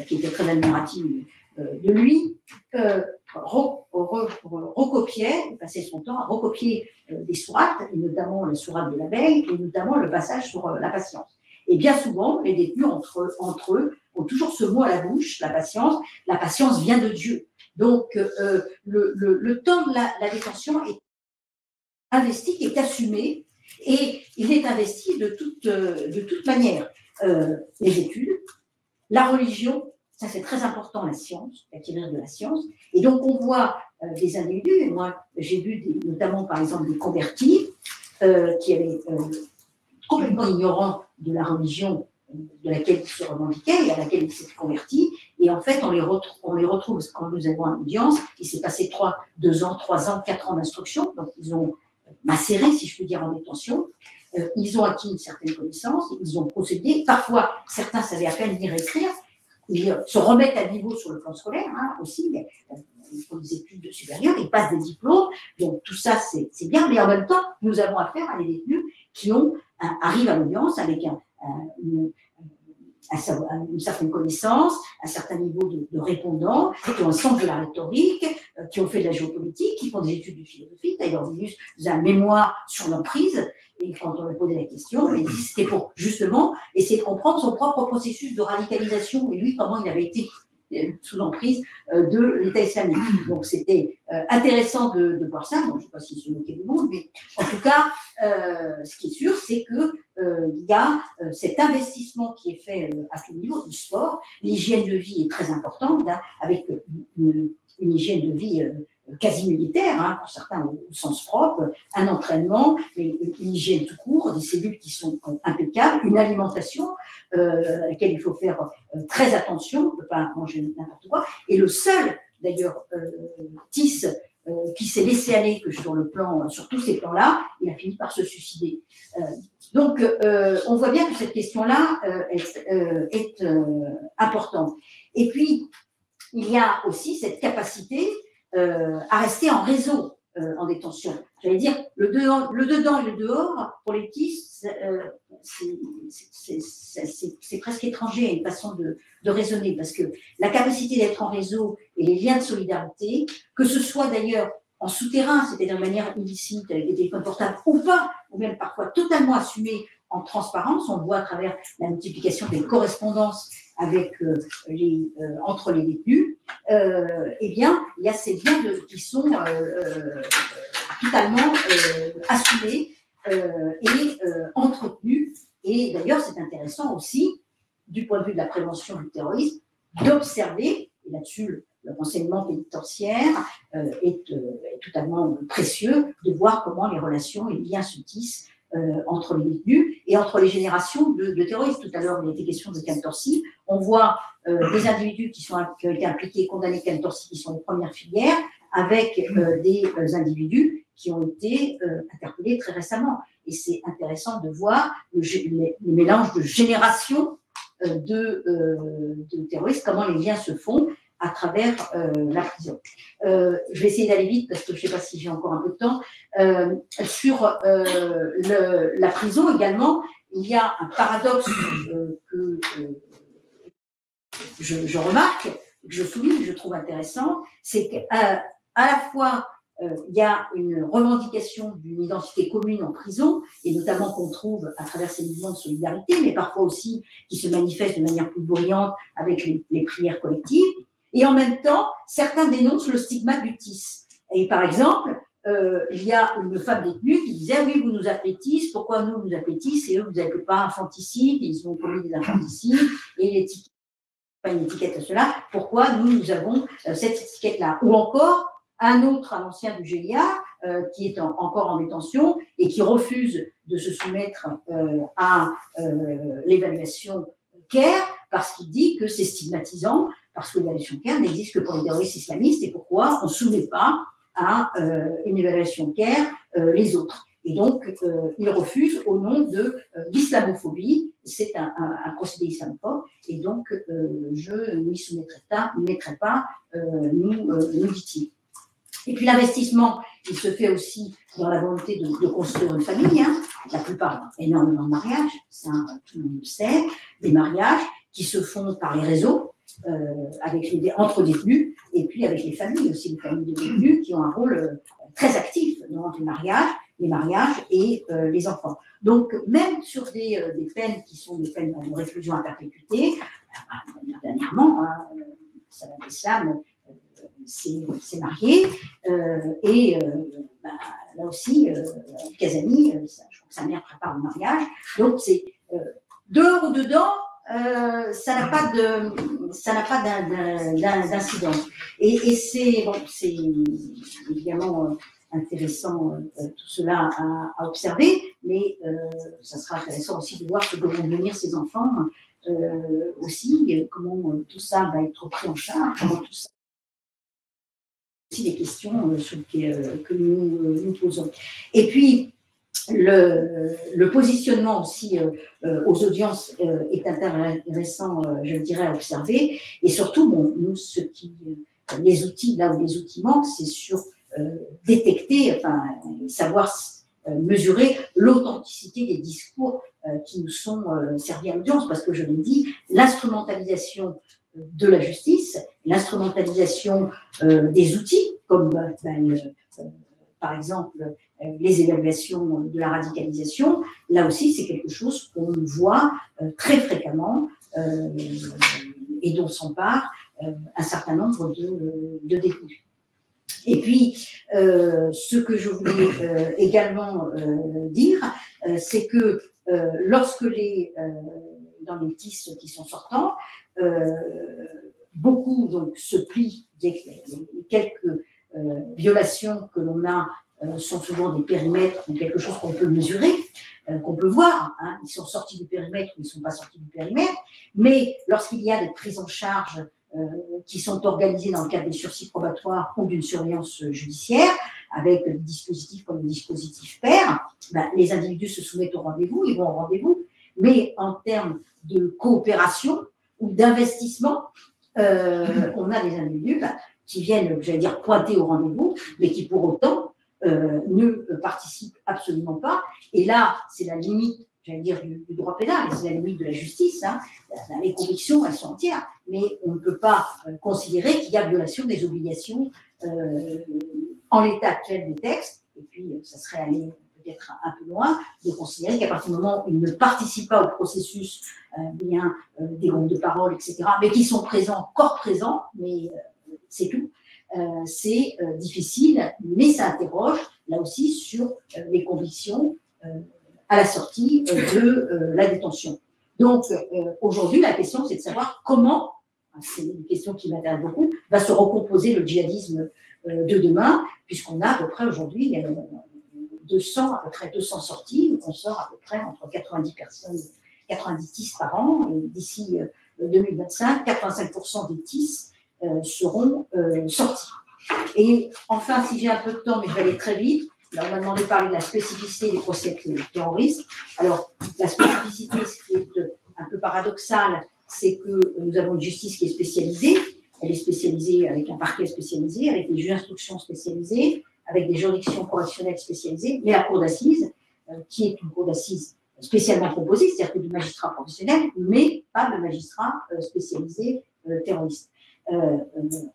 qui étaient très admiratives de lui, recopiait, passait son temps à recopier des sourates, et notamment la sourate de la veille, et notamment le passage sur la patience. Et bien souvent, les détenus entre eux ont toujours ce mot à la bouche, la patience vient de Dieu. Donc, le temps de la détention est investi, est assumé, et il est investi de toute manière. Les études, la religion, ça c'est très important, la science, l'acquérir de la science, et donc on voit des individus, et moi j'ai vu notamment par exemple des convertis, qui avait complètement ignorant de la religion de laquelle il se revendiquait et à laquelle il s'est converti. Et en fait, on les retrouve quand nous avons une audience. Il s'est passé 2 ans, 3 ans, 4 ans d'instruction. Donc, ils ont macéré, si je peux dire, en détention. Ils ont acquis une certaine connaissance, ils ont procédé. Parfois, certains savaient à peine lire et écrire. Ils se remettent à niveau sur le plan scolaire aussi. Ils font des études supérieures, ils passent des diplômes. Donc, tout ça, c'est bien. Mais en même temps, nous avons affaire à des détenus qui arrivent à l'audience avec une certaine connaissance, un certain niveau de répondants, qui ont un sens de la rhétorique, qui ont fait de la géopolitique, qui font des études de philosophie. D'ailleurs, ils ont un mémoire sur l'emprise. Et quand on a posé la question, c'était pour justement essayer de comprendre son propre processus de radicalisation et lui, comment il avait été sous l'emprise de l'État islamique. Donc c'était intéressant de voir ça. Donc, je ne sais pas si c'est moqué du monde, mais en tout cas, ce qui est sûr, c'est qu'il y a cet investissement qui est fait à tout niveau du sport. L'hygiène de vie est très importante, avec une hygiène de vie quasi militaire, pour certains au sens propre, un entraînement, une hygiène tout court, des cellules qui sont impeccables, une alimentation à laquelle il faut faire très attention, on ne peut pas manger n'importe quoi. Et le seul, d'ailleurs, TIS qui s'est laissé aller que sur tous ces plans-là, il a fini par se suicider. Donc, on voit bien que cette question-là est importante. Et puis, il y a aussi cette capacité à rester en réseau en détention. J'allais dire, le dedans et le dehors, pour les TIS, c'est presque étranger à une façon de raisonner, parce que la capacité d'être en réseau et les liens de solidarité, que ce soit d'ailleurs en souterrain, c'est-à-dire de manière illicite, avec des téléphones portables ou pas, ou même parfois totalement assumé en transparence, on voit à travers la multiplication des correspondances entre les détenus, eh bien, il y a ces liens qui sont totalement assumés et entretenus. Et d'ailleurs, c'est intéressant aussi, du point de vue de la prévention du terrorisme, d'observer, et là-dessus, le renseignement pénitentiaire est totalement précieux, de voir comment les relations et les liens se tissent entre les détenus et entre les générations de terroristes. Tout à l'heure, il était question de Cantorsi. On voit des individus qui ont été impliqués, condamnés Cantorsi, qui sont les premières filières, avec des individus qui ont été interpellés très récemment. Et c'est intéressant de voir le mélange de générations de terroristes, comment les liens se font à travers la prison. Je vais essayer d'aller vite parce que je ne sais pas si j'ai encore un peu de temps. Sur la prison également, il y a un paradoxe que je remarque, que je souligne, que je trouve intéressant, c'est qu'à la fois il y a une revendication d'une identité commune en prison, et notamment qu'on trouve à travers ces mouvements de solidarité, mais parfois aussi qui se manifestent de manière plus bruyante avec les prières collectives. Et en même temps, certains dénoncent le stigmate du TIS. Et par exemple, il y a une femme détenue qui disait « Oui, vous nous appelez TIS, pourquoi nous appelez TIS et eux, vous n'appelez pas infanticide, ils ont commis des infanticides, et l'étiquette, pas une étiquette à cela, pourquoi nous avons cette étiquette-là » Ou encore, un autre, un ancien du GIA, qui est encore en détention et qui refuse de se soumettre à l'évaluation CARE parce qu'il dit que c'est stigmatisant, parce que l'évaluation CARE n'existe que pour les terroristes islamistes et pourquoi on ne soumet pas à une évaluation CARE les autres. Et donc, il refuse au nom de l'islamophobie, c'est un procédé islamophobe, et donc je ne m'y soumettrai pas, nous dit-il. Et puis l'investissement, il se fait aussi dans la volonté de construire une famille, la plupart énormément de mariages, ça tout le monde le sait, des mariages qui se font par les réseaux, entre détenus, et puis avec les familles aussi, les familles de détenus qui ont un rôle très actif dans les mariages et les enfants. Donc même sur des peines qui sont des peines de réclusion à perpétuité, dernièrement, Salah Abdeslam s'est marié, et là aussi, Kazani, je crois que sa mère prépare le mariage, donc c'est dehors ou dedans, ça n'a pas d'incidence. Et c'est évidemment intéressant tout cela à observer, mais ça sera intéressant aussi de voir ce que vont devenir ces enfants aussi, comment tout ça va être pris en charge, comment tout ça aussi des questions que nous posons. Et puis, le positionnement aussi aux audiences est intéressant, je dirais, à observer. Et surtout, bon, nous, les outils, là où les outils manquent, c'est sur détecter, enfin, savoir mesurer l'authenticité des discours qui nous sont servis à l'audience. Parce que je l'ai dit, l'instrumentalisation de la justice, l'instrumentalisation des outils, comme par exemple les évaluations de la radicalisation, là aussi c'est quelque chose qu'on voit très fréquemment et dont s'empare un certain nombre de détenus. Et puis, ce que je voulais également dire, c'est que lorsque dans les TIS qui sont sortants, beaucoup donc, se plient, les quelques violations que l'on a sont souvent des périmètres ou quelque chose qu'on peut mesurer, qu'on peut voir. Hein. Ils sont sortis du périmètre ou ils ne sont pas sortis du périmètre. Mais lorsqu'il y a des prises en charge qui sont organisées dans le cadre des sursis probatoires ou d'une surveillance judiciaire, avec des dispositifs comme le dispositif PAIR, ben, les individus se soumettent au rendez-vous, ils vont au rendez-vous. Mais en termes de coopération ou d'investissement, on a des individus qui viennent, j'allais dire, pointer au rendez-vous, mais qui pour autant ne participent absolument pas. Et là, c'est la limite, j'allais dire, du droit pénal, et c'est la limite de la justice. Hein. Les convictions, elles sont entières, mais on ne peut pas considérer qu'il y a violation des obligations en l'état actuel des textes, et puis ça serait aller peut-être un peu loin, de considérer qu'à partir du moment où ils ne participent pas au processus, bien des groupes de parole, etc., mais qui sont présents, corps présents, mais c'est tout. C'est difficile, mais ça interroge là aussi sur les convictions à la sortie de la détention. Donc aujourd'hui, la question, c'est de savoir comment, c'est une question qui m'intéresse beaucoup, va se recomposer le djihadisme de demain, puisqu'on a à peu près aujourd'hui, il y a à peu près 200 sorties, on sort à peu près entre 90 personnes, 90 TIS par an, et d'ici 2025, 85% des TIS seront sortis. Et enfin, si j'ai un peu de temps, mais je vais aller très vite, là, on m'a demandé de parler de la spécificité des procès terroristes. Alors, la spécificité, ce qui est un peu paradoxal, c'est que nous avons une justice qui est spécialisée. Elle est spécialisée avec un parquet spécialisé, avec des juges d'instruction spécialisés, avec des juridictions correctionnelles spécialisées, mais la cour d'assises, qui est une cour d'assises spécialement composée, c'est-à-dire que de magistrats professionnels, mais pas de magistrats spécialisés terroristes.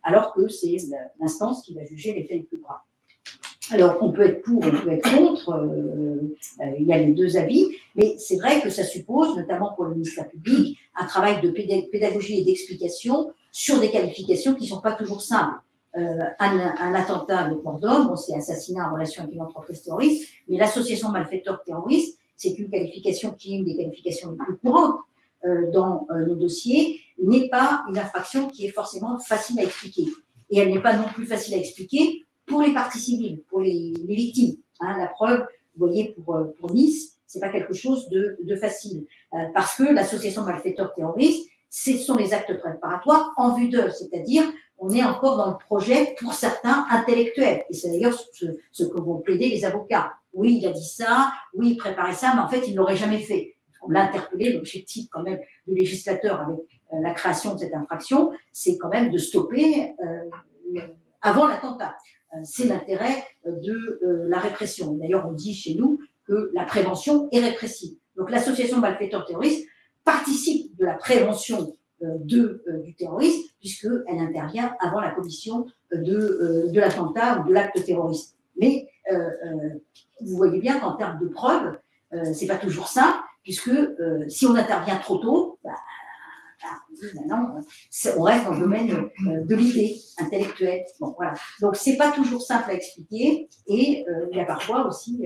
Alors que c'est l'instance qui va juger les faits les plus graves. Alors, on peut être pour, on peut être contre, il y a les deux avis, mais c'est vrai que ça suppose, notamment pour le ministère public, un travail de pédagogie et d'explication sur des qualifications qui ne sont pas toujours simples. Un attentat de port d'homme, bon, c'est assassinat en relation avec une entreprise terroriste, mais l'association malfaiteur terroriste, c'est une qualification qui est une des qualifications les plus courantes dans nos dossiers, n'est pas une infraction qui est forcément facile à expliquer. Et elle n'est pas non plus facile à expliquer pour les parties civiles, pour les victimes. Hein, la preuve, vous voyez, pour Nice, ce n'est pas quelque chose de facile. Parce que l'association malfaiteur terroriste, ce sont les actes préparatoires en vue d'eux, c'est-à-dire on est encore dans le projet pour certains intellectuels. Et c'est d'ailleurs ce que vont plaider les avocats. Oui, il a dit ça, oui, il préparait ça, mais en fait, il ne l'aurait jamais fait. On l'a interpellé, l'objectif quand même du législateur avec la création de cette infraction, c'est quand même de stopper avant l'attentat. C'est l'intérêt de la répression. D'ailleurs, on dit chez nous que la prévention est répressive. Donc l'association malfaiteur terroriste participe de la prévention du terrorisme, puisqu'elle intervient avant la commission de l'attentat ou de l'acte terroriste. Mais vous voyez bien qu'en termes de preuves, c'est pas toujours ça, puisque si on intervient trop tôt, maintenant, on reste dans le domaine de l'idée intellectuelle. Bon, voilà. Donc, c'est pas toujours simple à expliquer, et il y a parfois aussi,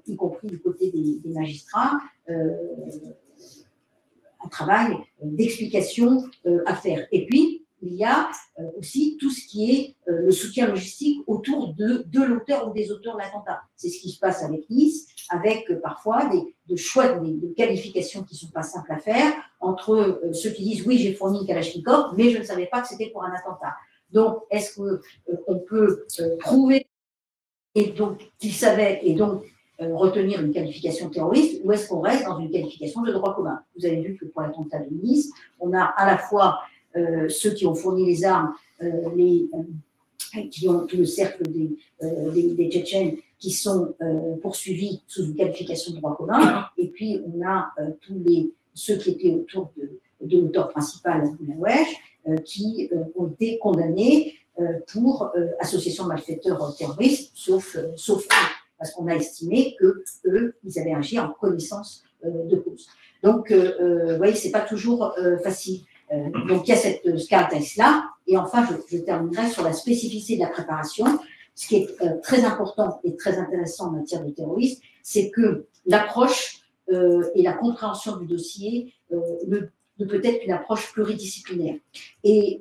y compris du côté des magistrats, un travail d'explication à faire. Et puis, il y a aussi tout ce qui est le soutien logistique autour de l'auteur ou des auteurs de l'attentat. C'est ce qui se passe avec Nice, avec parfois des choix, de qualifications qui ne sont pas simples à faire, entre ceux qui disent « oui, j'ai fourni une Kalachnikov, mais je ne savais pas que c'était pour un attentat ». Donc, est-ce qu'on peut prouver et donc qu'il savait et donc retenir une qualification terroriste, ou est-ce qu'on reste dans une qualification de droit commun? Vous avez vu que pour l'attentat de Nice, on a à la fois ceux qui ont fourni les armes, qui ont tout le cercle des Tchétchènes qui sont poursuivis sous une qualification de droit commun, et puis on a ceux qui étaient autour de l'auteur principal, Boulaouesh, qui ont été condamnés pour association de malfaiteurs terroristes, sauf eux, parce qu'on a estimé qu'eux, ils avaient agi en connaissance de cause. Donc, vous voyez, c'est pas toujours facile. Donc, il y a ce caractère-là. Et enfin, je terminerai sur la spécificité de la préparation. Ce qui est très important et très intéressant en matière de terrorisme, c'est que l'approche et la compréhension du dossier ne peut être qu'une approche pluridisciplinaire. Et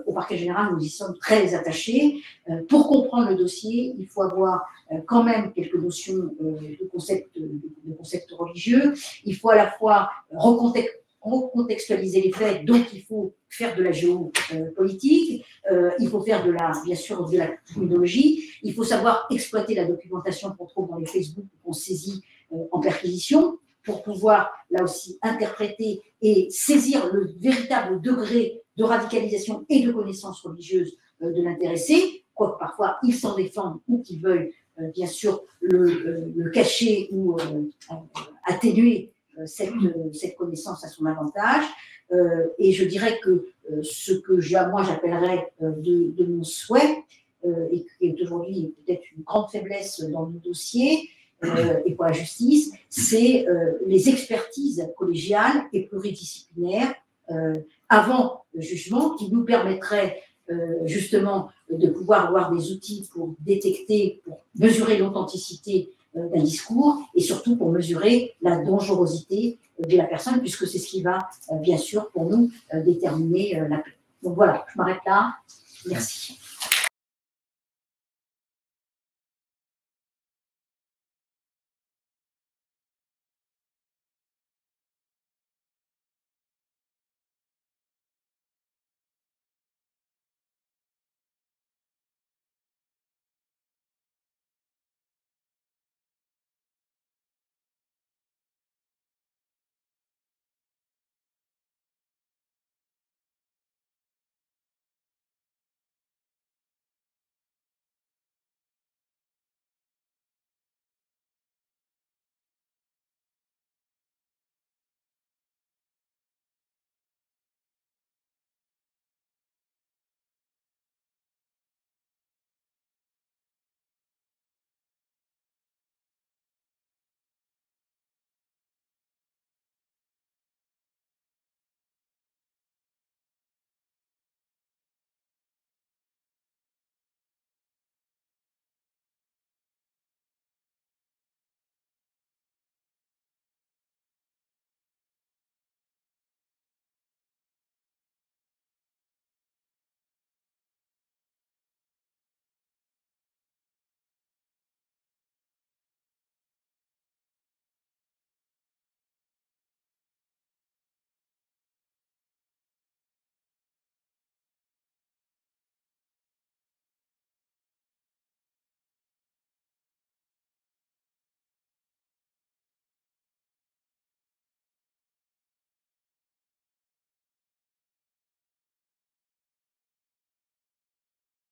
au parquet général, nous y sommes très attachés. Pour comprendre le dossier, il faut avoir quand même quelques notions de concepts religieux. Il faut à la fois recontextualiser les faits, donc il faut faire de la géopolitique, il faut faire bien sûr de la criminologie, il faut savoir exploiter la documentation qu'on trouve dans les Facebook, qu'on saisit en perquisition, pour pouvoir, là aussi, interpréter et saisir le véritable degré de radicalisation et de connaissance religieuse de l'intéressé, quoique parfois ils s'en défendent ou qu'ils veuillent, bien sûr, le cacher ou atténuer cette connaissance à son avantage. Et je dirais que ce que moi j'appellerais de mon souhait, et qui est aujourd'hui peut-être une grande faiblesse dans nos dossiers, et pour la justice, c'est les expertises collégiales et pluridisciplinaires avant le jugement qui nous permettraient justement de pouvoir avoir des outils pour détecter, pour mesurer l'authenticité d'un discours et surtout pour mesurer la dangerosité de la personne, puisque c'est ce qui va bien sûr pour nous déterminer la paix. Donc voilà, je m'arrête là. Merci.